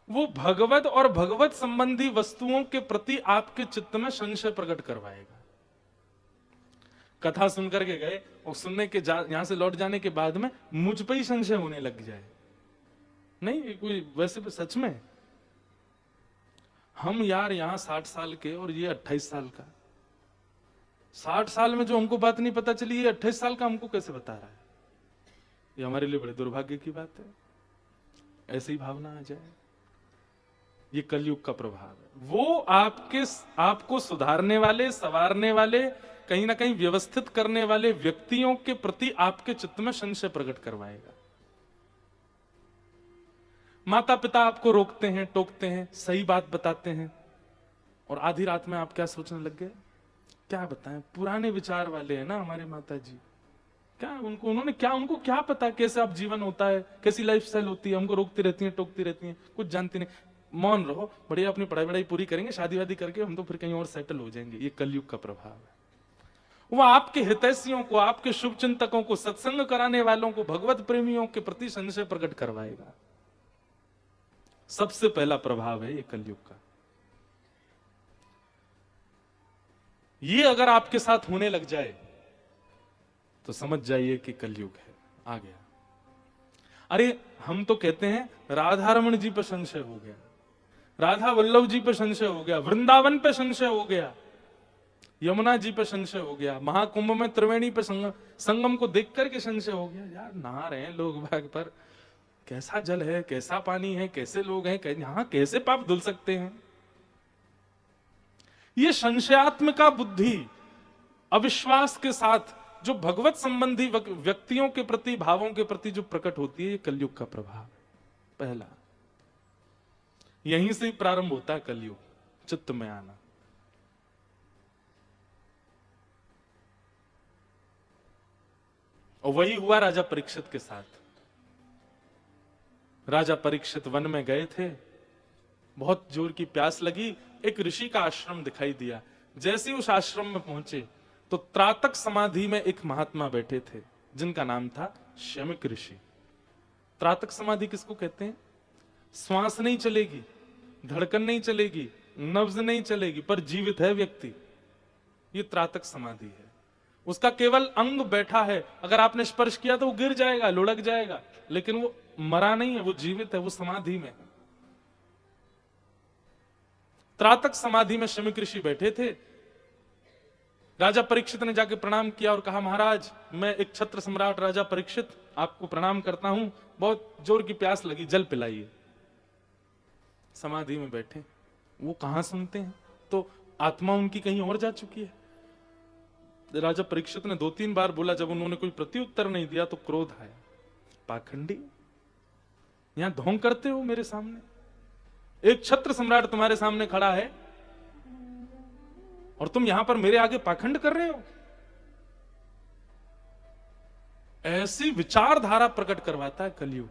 वो भगवत और भगवत संबंधी वस्तुओं के प्रति आपके चित्त में संशय प्रकट करवाएगा। कथा सुनकर के गए और सुनने के यहां से लौट जाने के बाद में मुझ पर ही संशय होने लग जाए। नहीं, कोई वैसे भी सच में हम यार यहां 60 साल के और ये 28 साल का, 60 साल में जो हमको बात नहीं पता चली, ये 28 साल का हमको कैसे बता रहा है? ये हमारे लिए बड़े दुर्भाग्य की बात है। ऐसी ही भावना आ जाए। ये कलयुग का प्रभाव है। वो आपको सुधारने वाले, संवारने वाले, कहीं ना कहीं व्यवस्थित करने वाले व्यक्तियों के प्रति आपके चित्त में संशय प्रकट करवाएगा। माता पिता आपको रोकते हैं, टोकते हैं, सही बात बताते हैं, और आधी रात में आप क्या सोचने लग गए? क्या बताएं, पुराने विचार वाले हैं ना हमारे माता जी, क्या उनको क्या पता कैसे अब जीवन होता है, कैसी लाइफस्टाइल होती है। हमको रोकती रहती हैं, टोकती रहती हैं, कुछ जानती नहीं। मौन रहो, बढ़िया अपनी पढ़ाई पूरी करेंगे, शादी वादी करके हम तो फिर कहीं और सेटल हो जाएंगे। ये कलयुग का प्रभाव है। वो आपके हितैषियों को, आपके शुभ चिंतकों को, सत्संग कराने वालों को, भगवत प्रेमियों के प्रति संशय प्रकट करवाएगा। सबसे पहला प्रभाव है ये कलयुग का। ये अगर आपके साथ होने लग जाए तो समझ जाइए कि कलयुग है, आ गया। अरे हम तो कहते हैं राधा रमण जी पर संशय हो गया, राधा वल्लभ जी पर संशय हो गया, वृंदावन पे संशय हो गया, यमुना जी पर संशय हो गया, महाकुंभ में त्रिवेणी पे संगम को देख करके संशय हो गया। यार नहा रहे हैं लोग भाग पर, कैसा जल है, कैसा पानी है, कैसे लोग हैं, यहां कैसे पाप धुल सकते हैं? ये संशयात्मिका बुद्धि, अविश्वास के साथ जो भगवत संबंधी व्यक्तियों के प्रति, भावों के प्रति जो प्रकट होती है, ये कलयुग का प्रभाव पहला। यहीं से ही प्रारंभ होता है कलयुग, चित्त में आना। और वही हुआ राजा परीक्षित के साथ। राजा परीक्षित वन में गए थे, बहुत जोर की प्यास लगी, एक ऋषि का आश्रम दिखाई दिया। जैसे ही उस आश्रम में पहुंचे तो त्रातक समाधि में एक महात्मा बैठे थे जिनका नाम था शमिक ऋषि। त्रातक समाधि किसको कहते हैं? श्वास नहीं चलेगी, धड़कन नहीं चलेगी, नब्ज नहीं चलेगी, पर जीवित है व्यक्ति, ये त्रातक समाधि है। उसका केवल अंग बैठा है, अगर आपने स्पर्श किया तो वो गिर जाएगा, लुढ़क जाएगा, लेकिन वो मरा नहीं है, वो जीवित है, वो समाधि में है। त्रातक समाधि में शमिक ऋषि बैठे थे। राजा परीक्षित ने जाके प्रणाम किया और कहा, महाराज मैं एक छत्र सम्राट राजा परीक्षित आपको प्रणाम करता हूं, बहुत जोर की प्यास लगी, जल पिलाइए। समाधि में बैठे, वो कहां सुनते हैं, तो आत्मा उनकी कहीं और जा चुकी है। राजा परीक्षित ने 2-3 बार बोला, जब उन्होंने कोई प्रत्युत्तर नहीं दिया तो क्रोध आया। पाखंडी, यहां ढोंग करते हो मेरे सामने, एक छत्र सम्राट तुम्हारे सामने खड़ा है और तुम यहां पर मेरे आगे पाखंड कर रहे हो। ऐसी विचारधारा प्रकट करवाता है कलयुग।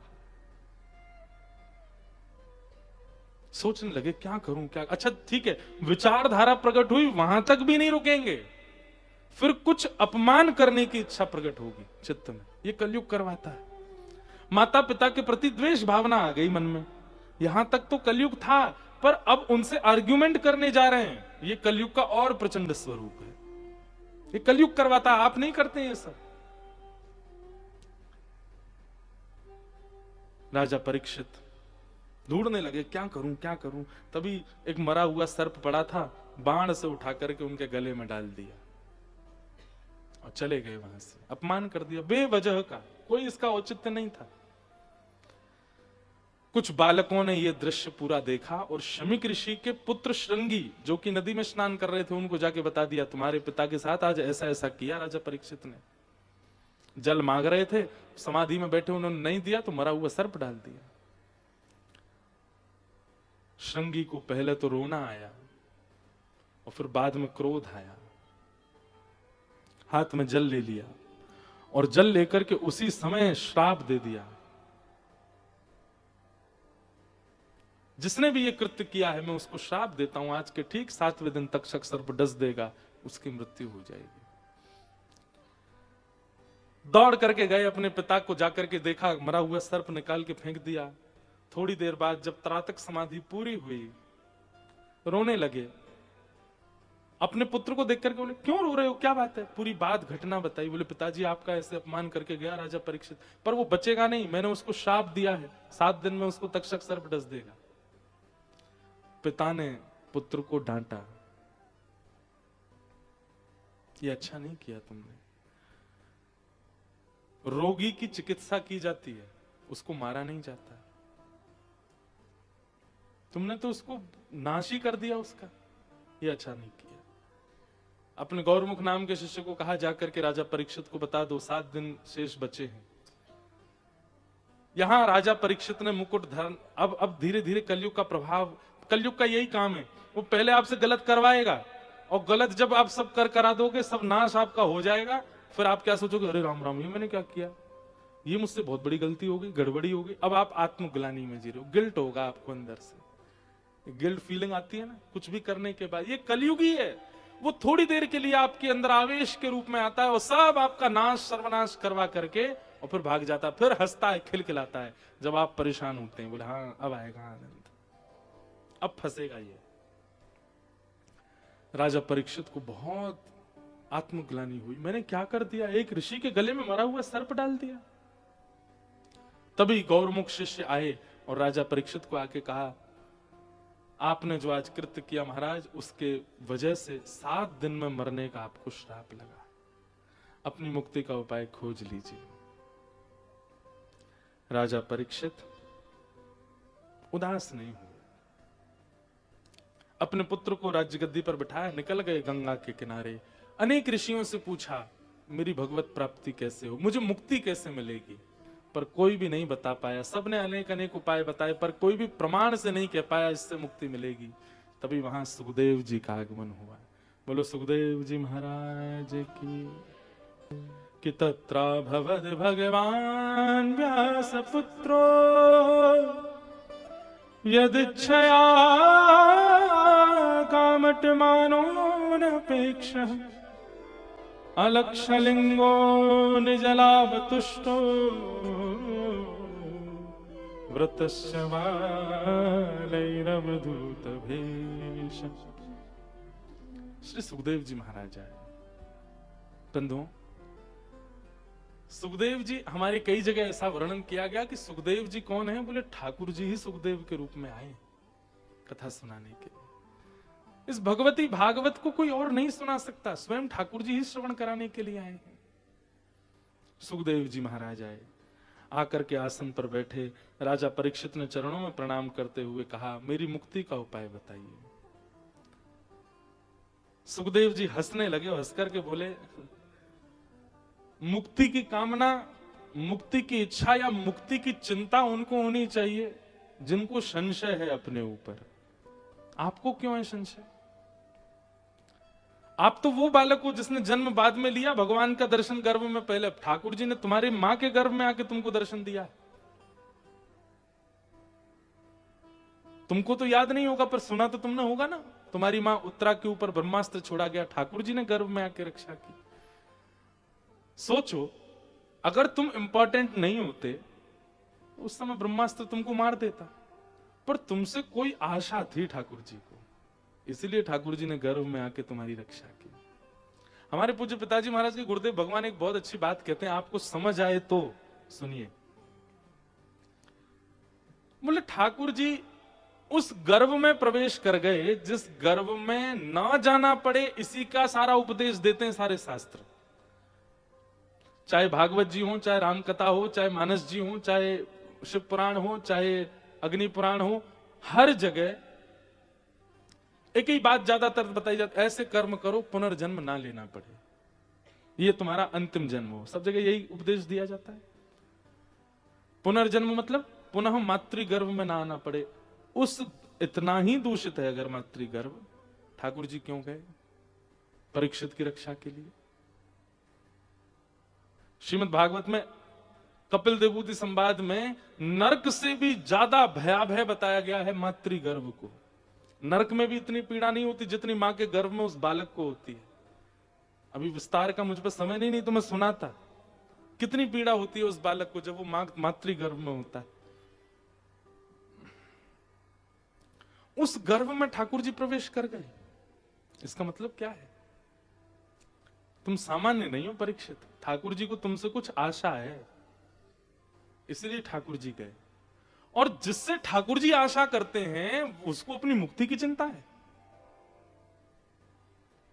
सोचने लगे क्या करूं, क्या। अच्छा ठीक है, विचारधारा प्रकट हुई, वहां तक भी नहीं रुकेंगे, फिर कुछ अपमान करने की इच्छा प्रकट होगी चित्त में। ये कलयुग करवाता है। माता पिता के प्रति द्वेष भावना आ गई मन में। यहां तक तो कलयुग था, पर अब उनसे आर्ग्यूमेंट करने जा रहे हैं। ये कलयुग का और प्रचंड स्वरूप है। ये कलयुग करवाता है, आप नहीं करते ये सब। राजा परीक्षित ढूंढने लगे, क्या करूं क्या करूं। तभी एक मरा हुआ सर्प पड़ा था, बाण से उठा करके उनके गले में डाल दिया और चले गए वहां से। अपमान कर दिया बेवजह का, कोई इसका औचित्य नहीं था। कुछ बालकों ने यह दृश्य पूरा देखा और शमिक ऋषि के पुत्र श्रृंगी, जो कि नदी में स्नान कर रहे थे, उनको जाके बता दिया, तुम्हारे पिता के साथ आज ऐसा ऐसा किया राजा परीक्षित ने। जल मांग रहे थे, समाधि में बैठे, उन्होंने नहीं दिया तो मरा हुआ सर्प डाल दिया। श्रृंगी को पहले तो रोना आया और फिर बाद में क्रोध आया। हाथ में जल ले लिया और जल लेकर के उसी समय श्राप दे दिया। जिसने भी ये कृत्य किया है मैं उसको श्राप देता हूं, आज के ठीक 7वें दिन तक्षक सर्प डस देगा, उसकी मृत्यु हो जाएगी। दौड़ करके गए, अपने पिता को जाकर के देखा, मरा हुआ सर्प निकाल के फेंक दिया। थोड़ी देर बाद जब त्रातक समाधि पूरी हुई, रोने लगे। अपने पुत्र को देख करके बोले, क्यों रो रहे हो, क्या बात है? पूरी बात घटना बताई। बोले, पिताजी आपका ऐसे अपमान करके गया राजा परीक्षित, पर वो बचेगा नहीं, मैंने उसको शाप दिया है, 7 दिन में उसको तक्षक सर्प डस देगा। पिता ने पुत्र को डांटा, ये अच्छा नहीं किया तुमने। रोगी की चिकित्सा की जाती है, उसको मारा नहीं जाता। तुमने तो उसको नाश ही कर दिया उसका, ये अच्छा नहीं किया। अपने गौरमुख नाम के शिष्य को कहा, जाकर के राजा परीक्षित को बता दो 7 दिन शेष बचे हैं। यहां राजा परीक्षित ने मुकुट धर्म, अब धीरे धीरे कलयुग का प्रभाव, कलयुग का यही काम है, वो पहले आपसे गलत करवाएगा और गलत जब आप सब करा दोगे, सब नाश आपका हो जाएगा, फिर आप क्या सोचोगे, अरे राम राम, ये मैंने क्या किया, ये मुझसे बहुत बड़ी गलती हो गई, गड़बड़ी हो गई। अब आप आत्मग्लानि में जी रहे हो, गिल्ट होगा आपको अंदर से, गिल्ट फीलिंग आती है ना कुछ भी करने के बाद। ये कलयुग ही है, वो थोड़ी देर के लिए आपके अंदर आवेश के रूप में आता है और सब आपका नाश सर्वनाश करवा करके और फिर भाग जाता है, फिर हंसता है, खिलखिलाता है जब आप परेशान होते हैं। बोले हाँ अब आएगा आनंद, अब फंसेगा ये। राजा परीक्षित को बहुत आत्मग्लानि हुई, मैंने क्या कर दिया, एक ऋषि के गले में मरा हुआ सर्प डाल दिया। तभी गौरमुख शिष्य आए और राजा परीक्षित को आके कहा, आपने जो आज कृत्य किया महाराज, उसके वजह से 7 दिन में मरने का आपको श्राप लगा, अपनी मुक्ति का उपाय खोज लीजिए। राजा परीक्षित उदास नहीं हुए, अपने पुत्र को राज्य गद्दी पर बिठाया, निकल गए गंगा के किनारे। अनेक ऋषियों से पूछा, मेरी भगवत प्राप्ति कैसे हो, मुझे मुक्ति कैसे मिलेगी, पर कोई भी नहीं बता पाया। सबने अनेक अनेक उपाय बताए, पर कोई भी प्रमाण से नहीं कह पाया इससे मुक्ति मिलेगी। तभी वहां सुखदेव जी का आगमन हुआ। बोलो सुखदेव जी महाराज की। कि तत्रा भवद भगवान व्यास पुत्रो यदिच्छया कामटमानो नपेक्षः अलक्षलिंगो निजलावतुष्टो व्रतस्य वालैरवधूत भेष। श्री सुखदेव जी महाराज आए। बंधुओं, सुखदेव जी, हमारे कई जगह ऐसा वर्णन किया गया कि सुखदेव जी कौन है, बोले ठाकुर जी ही सुखदेव के रूप में आए कथा सुनाने के लिए। इस भगवती भागवत को कोई और नहीं सुना सकता, स्वयं ठाकुर जी ही श्रवण कराने के लिए आए हैं। सुखदेव जी महाराज आए, आकर के आसन पर बैठे। राजा परीक्षित ने चरणों में प्रणाम करते हुए कहा, मेरी मुक्ति का उपाय बताइए। सुखदेव जी हंसने लगे और हंस करके बोले, मुक्ति की कामना, मुक्ति की इच्छा या मुक्ति की चिंता उनको होनी चाहिए जिनको संशय है अपने ऊपर। आपको क्यों है संशय? आप तो वो बालक हो जिसने जन्म बाद में लिया, भगवान का दर्शन गर्भ में पहले। ठाकुर जी ने तुम्हारी मां के गर्भ में आके तुमको दर्शन दिया। तुमको तो याद नहीं होगा, पर सुना तो तुमने होगा ना। तुम्हारी मां उत्तरा के ऊपर ब्रह्मास्त्र छोड़ा गया, ठाकुर जी ने गर्भ में आके रक्षा की। सोचो, अगर तुम इंपॉर्टेंट नहीं होते उस समय ब्रह्मास्त्र तुमको मार देता, पर तुमसे कोई आशा थी ठाकुर जी को, इसलिए ठाकुर जी ने गर्भ में आके तुम्हारी रक्षा की। हमारे पूज्य पिताजी महाराज के गुरुदेव भगवान एक बहुत अच्छी बात कहते हैं, आपको समझ आए तो सुनिए। बोले ठाकुर जी उस गर्भ में प्रवेश कर गए जिस गर्भ में ना जाना पड़े, इसी का सारा उपदेश देते हैं सारे शास्त्र। चाहे भागवत जी हो, चाहे राम कथा हो, चाहे मानस जी हो, चाहे शिव पुराण हो, चाहे अग्नि पुराण हो, हर जगह एक ही बात ज्यादातर बताई जाती, ऐसे कर्म करो पुनर्जन्म ना लेना पड़े, ये तुम्हारा अंतिम जन्म हो। सब जगह यही उपदेश दिया जाता है। पुनर्जन्म मतलब पुनः मातृ गर्भ में ना आना पड़े। उस इतना ही दूषित है अगर मातृगर्भ, ठाकुर जी क्यों गए परीक्षित की रक्षा के लिए? श्रीमद् भागवत में कपिल देवभूति संवाद में नरक से भी ज्यादा भयावह बताया गया है मातृगर्भ को। नरक में भी इतनी पीड़ा नहीं होती जितनी मां के गर्भ में उस बालक को होती है। अभी विस्तार का मुझ पर समय नहीं तो मैं सुनाता कितनी पीड़ा होती है उस बालक को जब वो मातृगर्भ में होता है। उस गर्भ में ठाकुर जी प्रवेश कर गए, इसका मतलब क्या है? तुम सामान्य नहीं हो परीक्षित, ठाकुर जी को तुमसे कुछ आशा है, इसलिए ठाकुर जी गए। और जिससे ठाकुर जी आशा करते हैं उसको अपनी मुक्ति की चिंता है।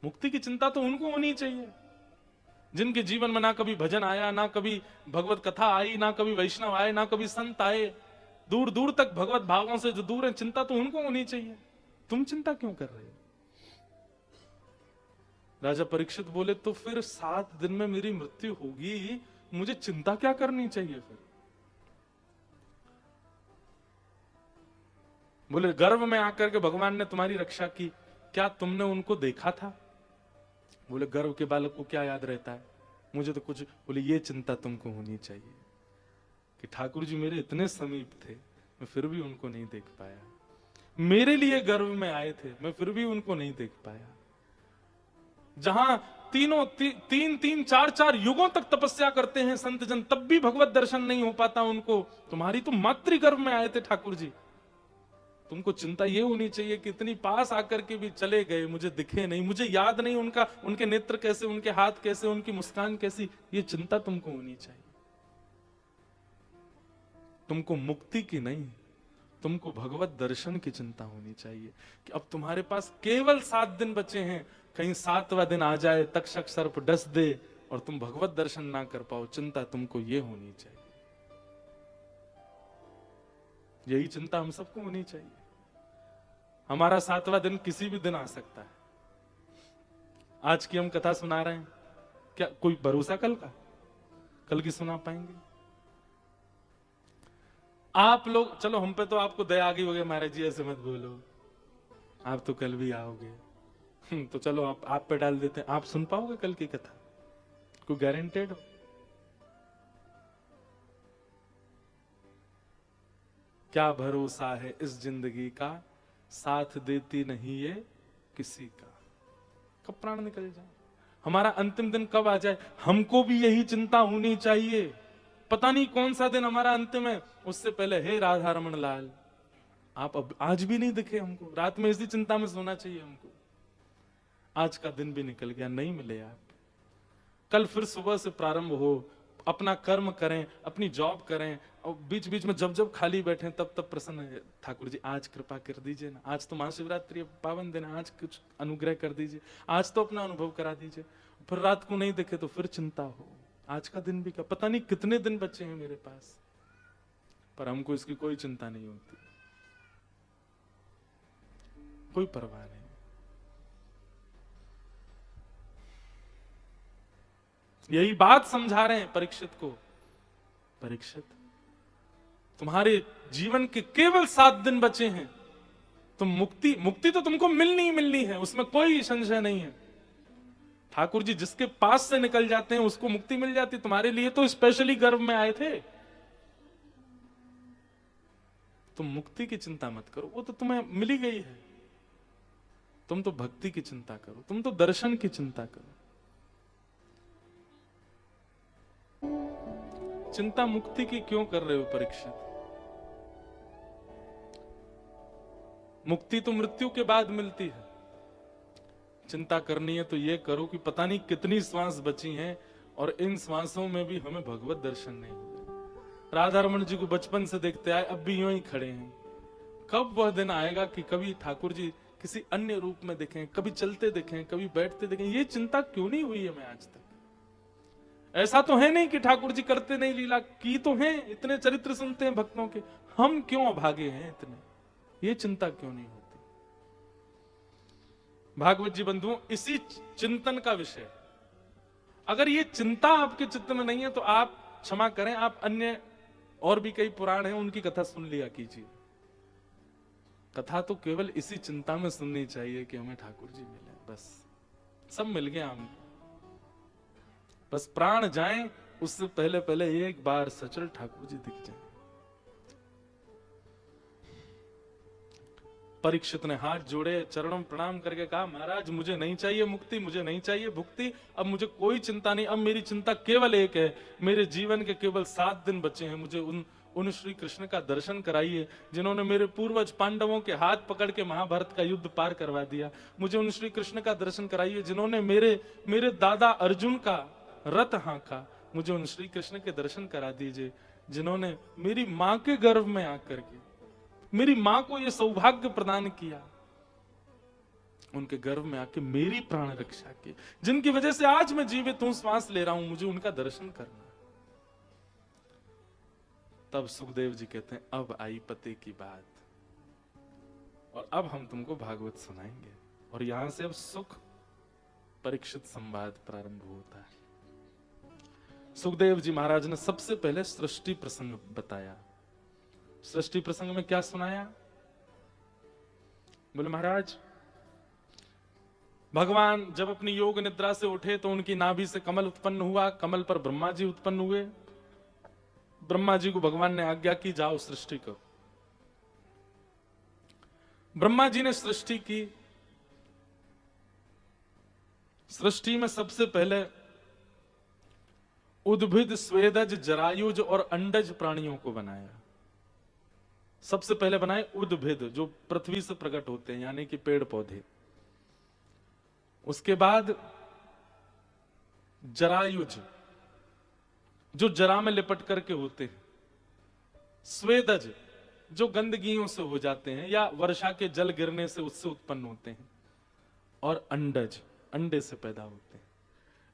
मुक्ति की चिंता तो उनको होनी चाहिए जिनके जीवन में ना कभी भजन आया, ना कभी भगवत कथा आई, ना कभी वैष्णव आए, ना कभी संत आए, दूर दूर तक भगवत भावों से जो दूर है, चिंता तो उनको होनी चाहिए। तुम चिंता क्यों कर रहे हो? राजा परीक्षित बोले तो फिर 7 दिन में मेरी मृत्यु होगी, मुझे चिंता क्या करनी चाहिए फिर? बोले गर्भ में आकर के भगवान ने तुम्हारी रक्षा की, क्या तुमने उनको देखा था? बोले गर्भ के बालक को क्या याद रहता है, मुझे तो कुछ। बोले ये चिंता तुमको होनी चाहिए कि ठाकुर जी मेरे इतने समीप थे, मैं फिर भी उनको नहीं देख पाया। मेरे लिए गर्भ में आए थे, मैं फिर भी उनको नहीं देख पाया। जहां तीन चार चार युगों तक तपस्या करते हैं संत जन, तब भी भगवत दर्शन नहीं हो पाता उनको। तुम्हारी तो मातृगर्भ में आए थे ठाकुर जी, तुमको चिंता ये होनी चाहिए कि इतनी पास आकर के भी चले गए, मुझे दिखे नहीं, मुझे याद नहीं उनके नेत्र कैसे, उनके हाथ कैसे, उनकी मुस्कान कैसी। ये चिंता तुमको होनी चाहिए। तुमको मुक्ति की नहीं, तुमको भगवत दर्शन की चिंता होनी चाहिए कि अब तुम्हारे पास केवल 7 दिन बचे हैं, कहीं 7वां दिन आ जाए, तक्षक सर्प डस दे और तुम भगवत दर्शन ना कर पाओ। चिंता तुमको ये होनी चाहिए, यही चिंता हम सबको होनी चाहिए। हमारा 7वां दिन किसी भी दिन आ सकता है। आज की हम कथा सुना रहे हैं, क्या कोई भरोसा कल का? कल की सुना पाएंगे? आप लोग चलो, हम पे तो आपको दया आ गई होगी, महाराज जी ऐसे मत बोलो, आप तो कल भी आओगे। तो चलो आप पे डाल देते हैं, आप सुन पाओगे कल की कथा? कोई गारंटेड हो? क्या भरोसा है इस जिंदगी का, साथ देती नहीं ये किसी का। कब प्राण निकल जाए, हमारा अंतिम दिन कब आ जाए, हमको भी यही चिंता होनी चाहिए। पता नहीं कौन सा दिन हमारा अंतिम है, उससे पहले हे राधा रमन लाल, आप अब आज भी नहीं दिखे हमको। रात में इसी चिंता में सोना चाहिए हमको। आज का दिन भी निकल गया, नहीं मिले आप। कल फिर सुबह से प्रारंभ हो, अपना कर्म करें, अपनी जॉब करें, और बीच बीच में जब जब खाली बैठे तब तब प्रसन्न है, ठाकुर जी आज कृपा कर दीजिए ना, आज तो महाशिवरात्रि पावन दिन है, आज कुछ अनुग्रह कर दीजिए, आज तो अपना अनुभव करा दीजिए। फिर रात को नहीं देखे तो फिर चिंता हो, आज का दिन भी क्या, पता नहीं कितने दिन बचे हैं मेरे पास। पर हमको इसकी कोई चिंता नहीं होती, कोई परवाह नहीं। यही बात समझा रहे हैं परीक्षित को, परीक्षित तुम्हारे जीवन के केवल 7 दिन बचे हैं, तुम मुक्ति तो तुमको मिलनी ही मिलनी है, उसमें कोई संशय नहीं है। ठाकुर जी जिसके पास से निकल जाते हैं उसको मुक्ति मिल जाती। तुम्हारे लिए तो स्पेशली गर्भ में आए थे। तुम मुक्ति की चिंता मत करो, वो तो तुम्हें मिली गई है। तुम तो भक्ति की चिंता करो, तुम तो दर्शन की चिंता करो। चिंता मुक्ति की क्यों कर रहे हो परीक्षित? मुक्ति तो मृत्यु के बाद मिलती है। चिंता करनी है तो ये करो कि पता नहीं कितनी श्वास बची हैं और इन श्वासों में भी हमें भगवत दर्शन नहीं हुए। राधा रमन जी को बचपन से देखते आए, अब भी यूं ही खड़े हैं। कब वह दिन आएगा कि कभी ठाकुर जी किसी अन्य रूप में दिखें, कभी चलते दिखें, कभी बैठते दिखें? ये चिंता क्यों नहीं हुई है मैं आज तक? ऐसा तो है नहीं कि ठाकुर जी करते नहीं, लीला की तो है, इतने चरित्र सुनते हैं भक्तों के, हम क्यों अभागे हैं इतने? ये चिंता क्यों नहीं होती? भागवत जी बंधुओं, इसी चिंतन का विषय, अगर ये चिंता आपके चित्त में नहीं है तो आप क्षमा करें, आप अन्य और भी कई पुराण हैं उनकी कथा सुन लिया कीजिए। कथा तो केवल इसी चिंता में सुननी चाहिए कि हमें ठाकुर जी मिले, बस सब मिल गया हमको, बस प्राण जाएं उससे पहले पहले एक बार सचल ठाकुर जी दिख जाए। परीक्षित ने हाथ जोड़े, चरणों में प्रणाम करके कहा, महाराज मुझे नहीं चाहिए मुक्ति, मुझे नहीं चाहिए भुक्ति, अब मुझे कोई चिंता नहीं, अब मेरी चिंता केवल एक है, मेरे जीवन के केवल 7 दिन बचे हैं, मुझे उन श्री कृष्ण का दर्शन कराइए जिन्होंने मेरे पूर्वज पांडवों के हाथ पकड़ के महाभारत का युद्ध पार करवा दिया। मुझे उन श्री कृष्ण का दर्शन कराइए जिन्होंने मेरे दादा अर्जुन का रथ हाँका। मुझे उन श्री कृष्ण के दर्शन करा दीजिए जिन्होंने मेरी मां के गर्भ में आकर के मेरी मां को यह सौभाग्य प्रदान किया, उनके गर्भ में आके मेरी प्राण रक्षा की, जिनकी वजह से आज मैं जीवित हूं, श्वास ले रहा हूं, मुझे उनका दर्शन करना। तब सुखदेव जी कहते हैं, अब आई पते की बात, और अब हम तुमको भागवत सुनाएंगे। और यहां से अब सुख परीक्षित संवाद प्रारंभ होता है। सुखदेव जी महाराज ने सबसे पहले सृष्टि प्रसंग बताया। सृष्टि प्रसंग में क्या सुनाया? बोले महाराज, भगवान जब अपनी योग निद्रा से उठे तो उनकी नाभि से कमल उत्पन्न हुआ, कमल पर ब्रह्मा जी उत्पन्न हुए। ब्रह्मा जी को भगवान ने आज्ञा की, जाओ सृष्टि करो। ब्रह्मा जी ने सृष्टि की। सृष्टि में सबसे पहले उद्भिद, स्वेदज, जरायुज और अंडज प्राणियों को बनाया। सबसे पहले बनाए उद्भिद, जो पृथ्वी से प्रकट होते हैं, यानी कि पेड़ पौधे। उसके बाद जरायुज, जो जरा में लिपट करके होते हैं। स्वेदज, जो गंदगियों से हो जाते हैं या वर्षा के जल गिरने से उससे उत्पन्न होते हैं। और अंडज, अंडे से पैदा होते हैं।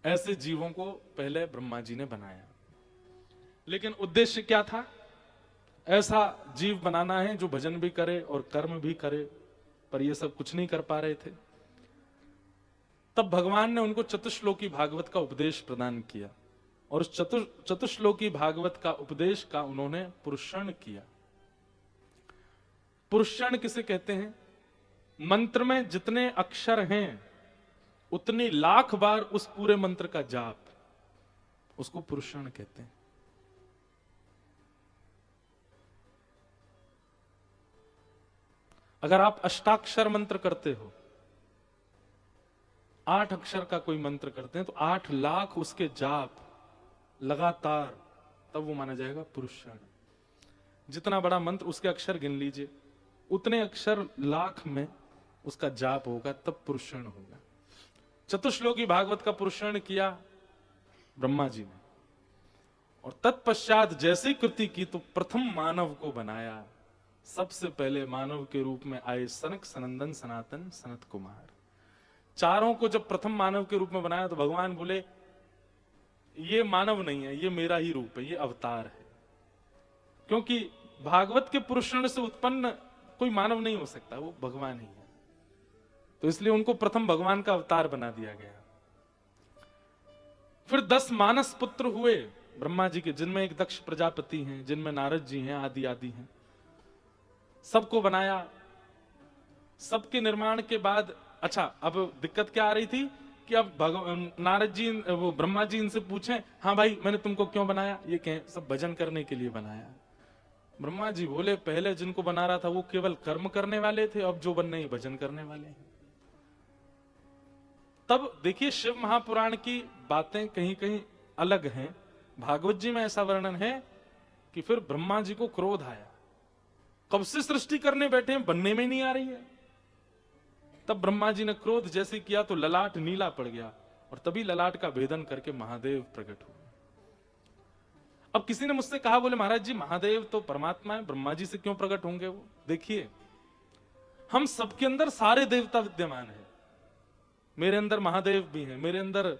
ऐसे जीवों को पहले ब्रह्मा जी ने बनाया। लेकिन उद्देश्य क्या था? ऐसा जीव बनाना है जो भजन भी करे और कर्म भी करे, पर ये सब कुछ नहीं कर पा रहे थे। तब भगवान ने उनको चतुश्लोकी भागवत का उपदेश प्रदान किया, और उस चतुश्लोकी भागवत का उपदेश का उन्होंने पुरुषण किया। पुरुषण किसे कहते हैं? मंत्र में जितने अक्षर हैं उतनी लाख बार उस पूरे मंत्र का जाप, उसको पुरुषण कहते हैं। अगर आप अष्टाक्षर मंत्र करते हो, 8 अक्षर का कोई मंत्र करते हैं, तो 8 लाख उसके जाप लगातार, तब वो माना जाएगा पुरुषण। जितना बड़ा मंत्र, उसके अक्षर गिन लीजिए, उतने अक्षर लाख में उसका जाप होगा, तब पुरुषण होगा। चतुश्लोकी भागवत का पुरुषण किया ब्रह्मा जी ने, और तत्पश्चात जैसी कृति की तो प्रथम मानव को बनाया। सबसे पहले मानव के रूप में आए सनक, सनंदन, सनातन, सनत कुमार। चारों को जब प्रथम मानव के रूप में बनाया तो भगवान बोले, ये मानव नहीं है, ये मेरा ही रूप है, ये अवतार है। क्योंकि भागवत के पुरुषण से उत्पन्न कोई मानव नहीं हो सकता, वो भगवान ही है। तो इसलिए उनको प्रथम भगवान का अवतार बना दिया गया। फिर 10 मानस पुत्र हुए ब्रह्मा जी के, जिनमें एक दक्ष प्रजापति हैं, जिनमें नारद जी हैं, आदि आदि हैं। सबको बनाया। सबके निर्माण के बाद, अच्छा, अब दिक्कत क्या आ रही थी कि अब नारद जी, वो ब्रह्मा जी इनसे पूछें, हाँ भाई मैंने तुमको क्यों बनाया? ये कहें सब भजन करने के लिए बनाया। ब्रह्मा जी बोले, पहले जिनको बना रहा था वो केवल कर्म करने वाले थे, अब जो बनने हैं भजन करने वाले हैं। तब देखिए, शिव महापुराण की बातें कहीं कहीं अलग हैं। भागवत जी में ऐसा वर्णन है कि फिर ब्रह्मा जी को क्रोध आया, कब से सृष्टि करने बैठे हैं, बनने में नहीं आ रही है। तब ब्रह्मा जी ने क्रोध जैसे किया तो ललाट नीला पड़ गया, और तभी ललाट का भेदन करके महादेव प्रकट हुए। अब किसी ने मुझसे कहा, बोले महाराज जी महादेव तो परमात्मा है, ब्रह्मा जी से क्यों प्रकट होंगे वो? देखिए, हम सबके अंदर सारे देवता विद्यमान हैं। मेरे अंदर महादेव भी हैं, मेरे अंदर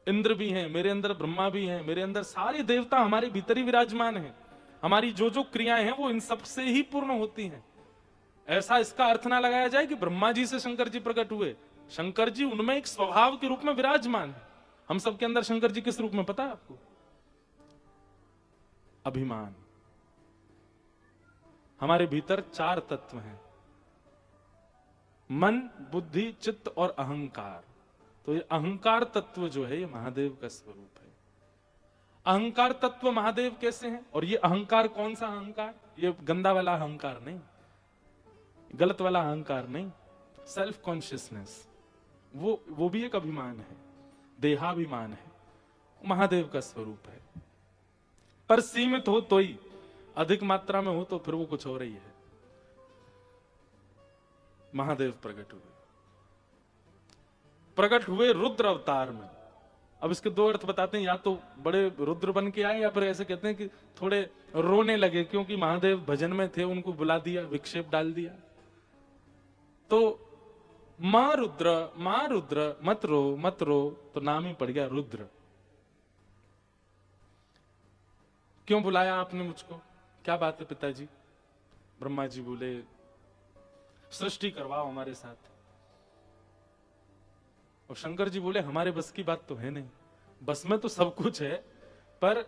इंद्र भी हैं, मेरे अंदर ब्रह्मा भी हैं, मेरे अंदर सारे देवता हमारे भीतर ही विराजमान हैं। हमारी जो जो क्रियाएं हैं वो इन सब से ही पूर्ण होती हैं। ऐसा इसका अर्थ ना लगाया जाए कि ब्रह्मा जी से शंकर जी प्रकट हुए। शंकर जी उनमें एक स्वभाव के रूप में विराजमान है। हम सबके अंदर शंकर जी किस रूप में पता है आपको? अभिमान। हमारे भीतर 4 तत्व हैं, मन, बुद्धि, चित्त और अहंकार। तो ये अहंकार तत्व जो है ये महादेव का स्वरूप है। अहंकार तत्व महादेव कैसे हैं? और ये अहंकार कौन सा अहंकार? ये गंदा वाला अहंकार नहीं, गलत वाला अहंकार नहीं, सेल्फ कॉन्शियसनेस, वो भी एक अभिमान है, देहाभिमान है, महादेव का स्वरूप है। पर सीमित हो तो ही, अधिक मात्रा में हो तो फिर वो कुछ हो रही है। महादेव प्रकट हुए रुद्र अवतार में। अब इसके 2 अर्थ बताते हैं, या तो बड़े रुद्र बन के आए, या फिर ऐसे कहते हैं कि थोड़े रोने लगे, क्योंकि महादेव भजन में थे, उनको बुला दिया, विक्षेप डाल दिया। तो मां रुद्र मत रो, तो नाम ही पड़ गया रुद्र। क्यों बुलाया आपने मुझको, क्या बात है पिताजी? ब्रह्मा जी बोले सृष्टि करवाओ हमारे साथ। और शंकर जी बोले हमारे बस की बात तो है नहीं, बस में तो सब कुछ है, पर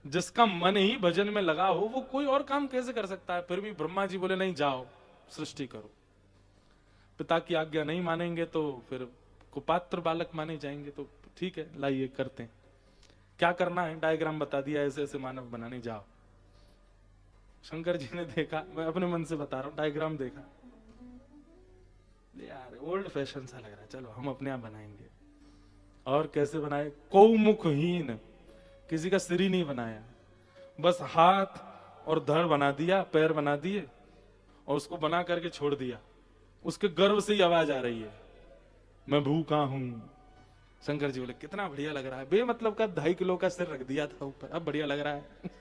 जिसका मन ही भजन में लगा हो वो कोई और काम कैसे कर सकता है? फिर भी ब्रह्मा जी बोले नहीं, जाओ सृष्टि करो। पिता की आज्ञा नहीं मानेंगे तो फिर कुपात्र बालक माने जाएंगे, तो ठीक है लाइए करते हैं। क्या करना है? डायग्राम बता दिया, ऐसे ऐसे मानव बनाने जाओ। शंकर जी ने देखा, मैं अपने मन से बता रहा हूं, डायग्राम देखा, यार ओल्ड फैशन सा लग रहा है, चलो हम अपने आप बनाएंगे। और कैसे बनाए? कौमुखहीन, किसी का सिर ही नहीं बनाया, बस हाथ और धड़ बना दिया, पैर बना दिए और उसको बना करके छोड़ दिया। उसके गर्भ से ही आवाज आ रही है, मैं भूखा हूं। शंकर जी बोले कितना बढ़िया लग रहा है, बेमतलब का 2.5 किलो का सिर रख दिया था ऊपर, अब बढ़िया लग रहा है।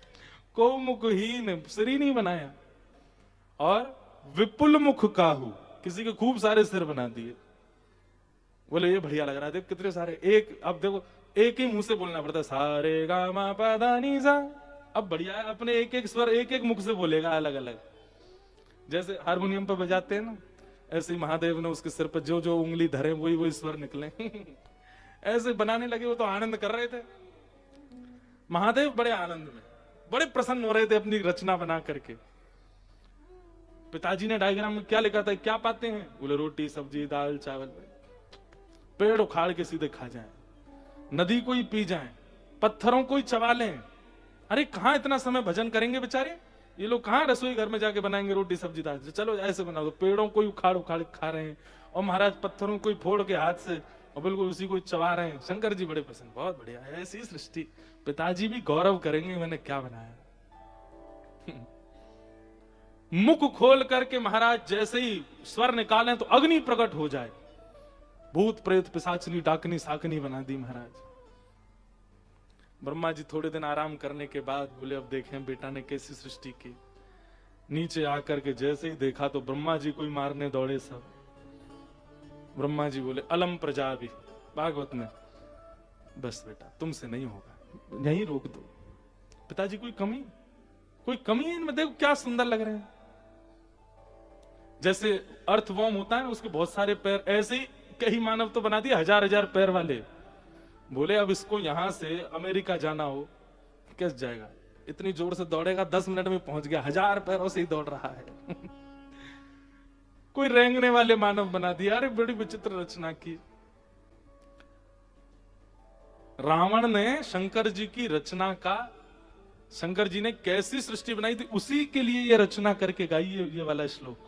कौमुखहीन, सिर ही नहीं बनाया। और विपुल मुख काहू, किसी के खूब सारे सिर बना दिए। बोले ये बढ़िया लग रहा है, देख कितने सारे, एक, अब देखो एक ही मुंह से बोलना पड़ता है, सारे गा मा पा धा नी सा। अब बढ़िया है, अपने एक एक स्वर एक एक मुख से बोलेगा अलग अलग, जैसे हारमोनियम पर बजाते हैं ना, ऐसे ही महादेव ने उसके सिर पर जो जो उंगली धरे वही वही स्वर निकले। ऐसे बनाने लगे, वो तो आनंद कर रहे थे। महादेव बड़े आनंद में, बड़े प्रसन्न हो रहे थे अपनी रचना बना करके। पिताजी ने डायग्राम में क्या लिखा था, क्या पाते हैं? बोले रोटी सब्जी दाल चावल। पेड़ उखाड़ के सीधे खा जाएं, नदी को ही पी जाएं, पत्थरों को ही चबा लें। अरे कहां इतना समय भजन करेंगे बेचारे ये लोग, कहां रसोई घर में जाके बनाएंगे रोटी सब्जी दाल? चलो ऐसे बना दो, पेड़ों को ही उखाड़ उखाड़ खा रहे हैं, और महाराज पत्थरों को ही फोड़ के हाथ से और बिल्कुल उसी को चबा रहे हैं। शंकर जी बड़े पसंद, बहुत बढ़िया है ऐसी सृष्टि। पिताजी भी गौरव करेंगे मैंने क्या बनाया। मुख खोल करके महाराज जैसे ही स्वर निकालें तो अग्नि प्रकट हो जाए। भूत प्रेत पिशाचनी डाकनी साकनी बना दी महाराज। ब्रह्मा जी थोड़े दिन आराम करने के बाद बोले अब देखें बेटा ने कैसी सृष्टि की। नीचे आकर के जैसे ही देखा तो ब्रह्मा जी को ही मारने दौड़े सब। ब्रह्मा जी बोले अलम प्रजा भी, भागवत में, बस बेटा तुमसे नहीं होगा, यहीं रोक दो। पिताजी कोई कमी है इनमें? देखो क्या सुंदर लग रहे हैं, जैसे अर्थवॉर्म होता है उसके बहुत सारे पैर, ऐसे ही कई मानव तो बना दिए 1000 पैर वाले। बोले अब इसको यहां से अमेरिका जाना हो कैसे जाएगा? इतनी जोर से दौड़ेगा 10 मिनट में पहुंच गया, 1000 पैरों से ही दौड़ रहा है। कोई रेंगने वाले मानव बना दिया। अरे बड़ी विचित्र रचना की। रावण ने शंकर जी की रचना का, शंकर जी ने कैसी सृष्टि बनाई थी उसी के लिए ये रचना करके गाई ये वाला श्लोक।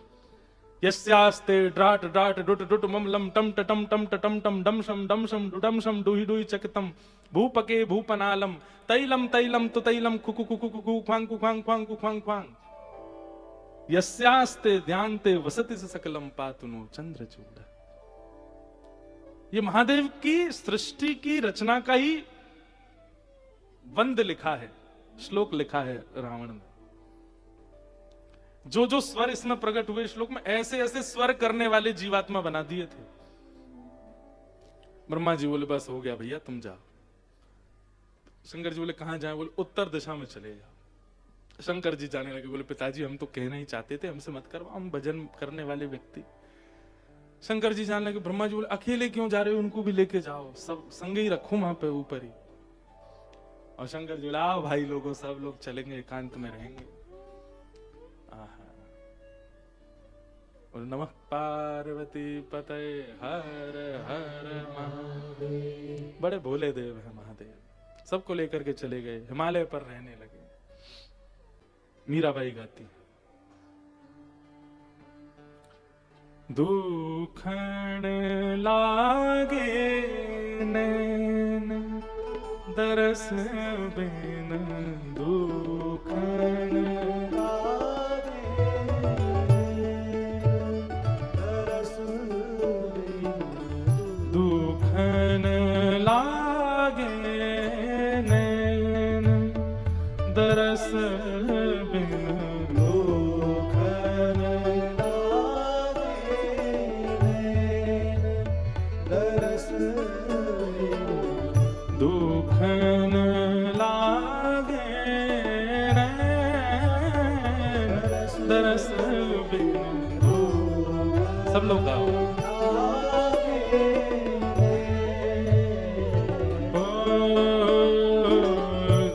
यस्यास्ते ड्राट ड्राट डुट डुट मम लम टम टम टम टम टम डम शम डुडम शम डुहि डुहि चकितम भूपके भूपनालम तैलम तैलम तो तैलम कुकु कुकु कुकु ख्वांग कुख्वांग ख्वांग कुख्वांग ख्वांग यस्यास्ते ध्यानते वसति से सकलम पातुनो चंद्रचूड। ये महादेव की सृष्टि की रचना का ही वंद लिखा है, श्लोक लिखा है रावण ने। जो जो स्वर इसमें प्रकट हुए श्लोक में, ऐसे ऐसे स्वर करने वाले जीवात्मा बना दिए थे। ब्रह्मा जी बोले बस हो गया भैया तुम जाओ। शंकर जी बोले कहां जाए? बोले उत्तर दिशा में चले जाओ। शंकर जी जाने लगे, बोले पिताजी हम तो कहना ही चाहते थे, हमसे मत करवाओ, हम भजन करने वाले व्यक्ति। शंकर जी जाने लगे। ब्रह्मा जी बोले अकेले क्यों जा रहे हो, उनको भी लेके जाओ, सब संगे ही रखो वहां पे ऊपर ही। और शंकर जी बोले आओ भाई लोगों, सब लोग चलेंगे, एकांत में रहेंगे। और नमः पार्वती पते हर हर महादेव। बड़े भोले देव है महादेव, सबको लेकर के चले गए, हिमालय पर रहने लगे। मीराबाई गाती, दुखण लागे नैन दरस बिन, दुखण लागे दरस बिन, दुखण लागे नैन दरस बिन, दुखण दुखन लागे दरस बिन। सब लोग गाओ।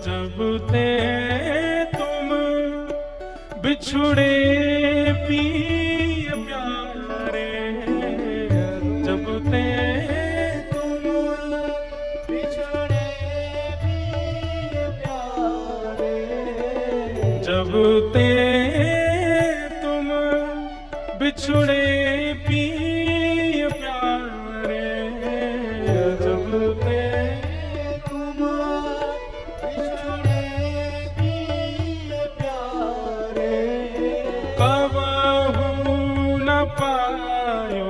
जब ते तुम बिछुड़े पिय प्यारे, जब ते जब ते तुम बिछुड़े पिय प्यारे, जब ते तुम बिछुड़े पिय प्यारे, कबहू न पायो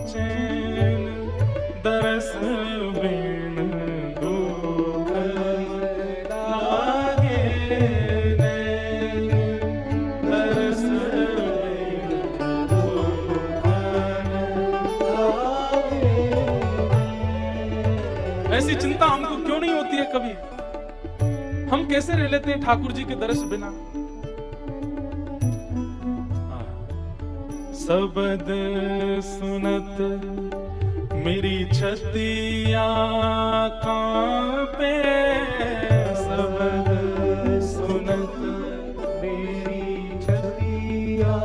चैन दरस बिन, दुखन लागे ऐसी चिंता हमको क्यों नहीं होती है कभी? हम कैसे रह लेते हैं ठाकुर जी के दर्श बिना? सबद सुनत मेरी छतिया कांपे, सबद सुनत मेरी छतिया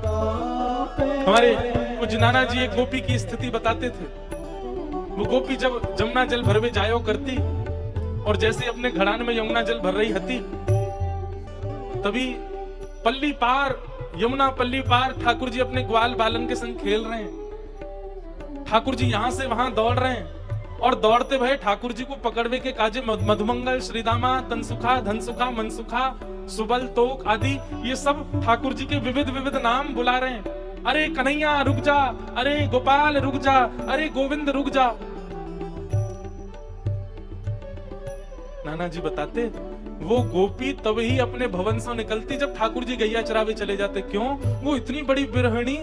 कांपे। हमारे कुछ नाना जी एक गोपी की स्थिति बताते थे। वो गोपी जब जमुना जल भरवे जायो करती और जैसे अपने घड़ान में यमुना जल भर रही हती, तभी पल्ली पार, यमुना पल्ली पार ठाकुर जी अपने ग्वाल बालन के संग खेल रहे हैं। ठाकुर जी यहां से वहां दौड़ रहे हैं और दौड़ते भय ठाकुर जी को पकड़वे के काजे मधुमंगल, श्रीदामा, तनसुखा, धनसुखा, मनसुखा, सुबल, तोक आदि ये सब ठाकुर जी के विविध विविध नाम बुला रहे हैं। अरे कन्हैया रुक जा, अरे गोपाल रुक जा, अरे गोविंद रुक जा। नाना जी बताते वो गोपी तब ही अपने भवन से निकलती जब ठाकुर जी गैया चरावे चले जाते। क्यों? वो इतनी बड़ी बिरहणी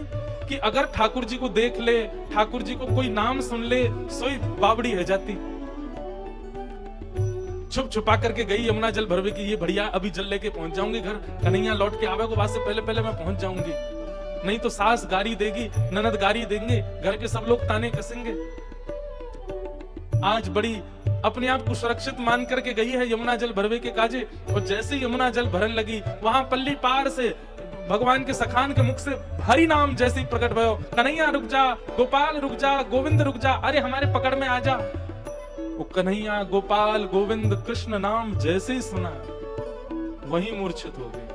कि अगर ठाकुर जी को देख ले, ठाकुर जी को कोई नाम सुन ले, सोई बावड़ी है जाती। छुप छुपा करके गई यमुना जल भरवे की, ये बढ़िया अभी जल लेके पहुंच जाऊंगी घर, कन्हैया लौट के आवे को बाद से पहले पहले मैं पहुंच जाऊंगी, नहीं तो सास गारी देगी, ननद गारी देंगे, घर के सब लोग ताने कसेंगे। आज बड़ी अपने आप को सुरक्षित मान करके गई है यमुना जल भरवे के काजे, और जैसे यमुना जल भरन लगी वहां पल्ली पार से भगवान के सखान के मुख से हरि नाम जैसे ही प्रकट भयो, कन्हैया रुक जा, गोपाल रुक जा, गोविंद रुक जा, अरे हमारे पकड़ में आ जा। वो कन्हैया, गोपाल, गोविंद, कृष्ण नाम जैसे ही सुना वहीं मूर्छित हो गए।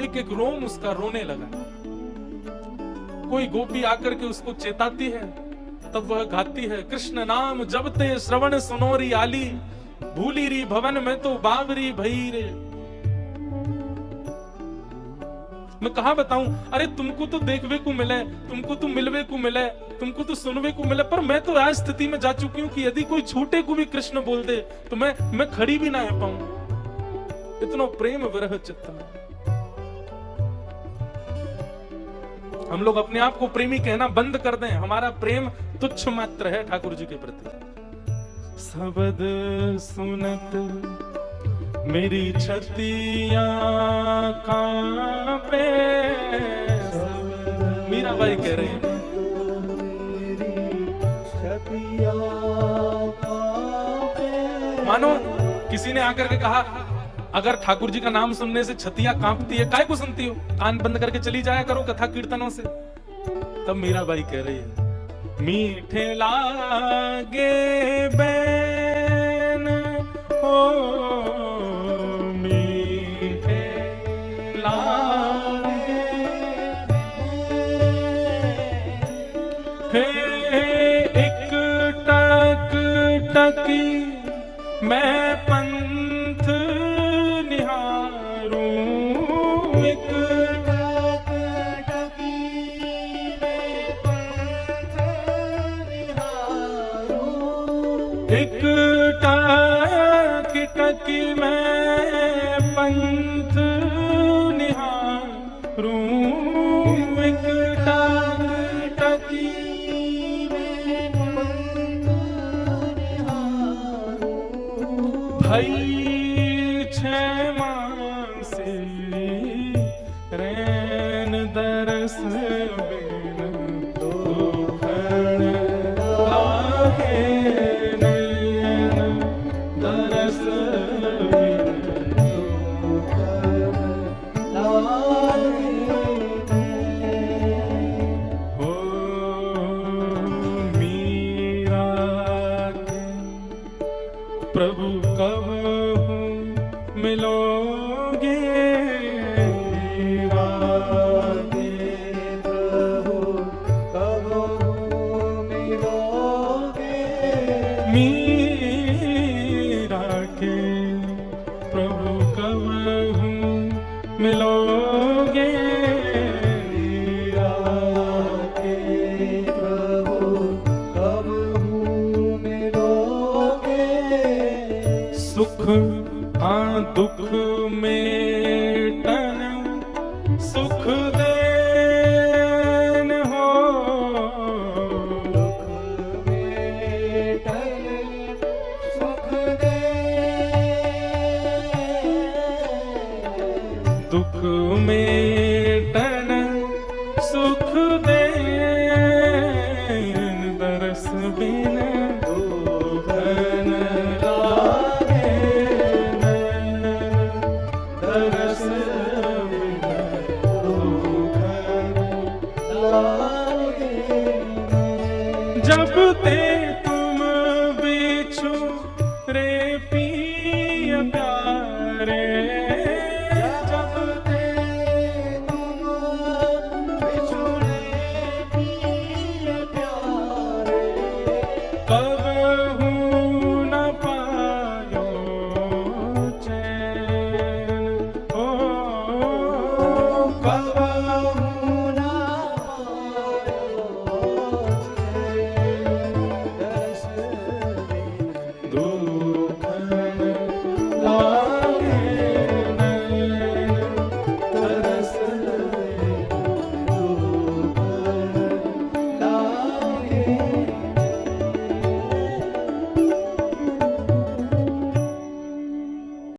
एक एक रोम उसका रोने लगा। कोई गोपी आकर के उसको चेताती है, तब वह गाती है, कृष्ण नाम जबते श्रवण सुनोरी आली, भूली री भवन में तो बावरी भई रे। मैं कहा बताऊं, अरे तुमको तो देखवे को मिले, तुमको तो मिलवे को मिले, तुमको तो सुनवे को मिले, पर मैं तो आज स्थिति में जा चुकी हूं कि यदि कोई छूटे को भी कृष्ण बोल दे तो मैं खड़ी भी ना हो पाऊं। इतना प्रेम विरह चित्त में हम लोग अपने आप को प्रेमी कहना बंद कर दें। हमारा प्रेम तुच्छ मात्र है ठाकुर जी के प्रति। सबद सुनत मेरी छतिया कांपे, मीराबाई कह रही है, मानो किसी ने आकर के कहा अगर ठाकुर जी का नाम सुनने से छतिया कांपती है, काय को सुनती हो? कान बंद करके चली जाया करो कथा कीर्तनों से। तब मीराबाई कह रही है, मीठे लागे बैन ओ मीठे लागे हे एक टक टकी मैं पंथ निहारूं, एक टक टकी मैं पंथ निहारूं, एक टक टकी मैं पंथ निहारूं, एक टक टकी भई क्षमासी रैन दरस बिन दुखण लागे नयन दरस बिन दुखण लागे हो मीरा के प्रभु कब मिलोगे, मीरा के प्रभु कब मिलोगे, मीरा के प्रभु कब मिलोगे, मीरा के प्रभु कब मिलोगे, सुख दुख मेटन सुख देन हो, दुख मेटन सुख देन, दुख मेटन सुख देन।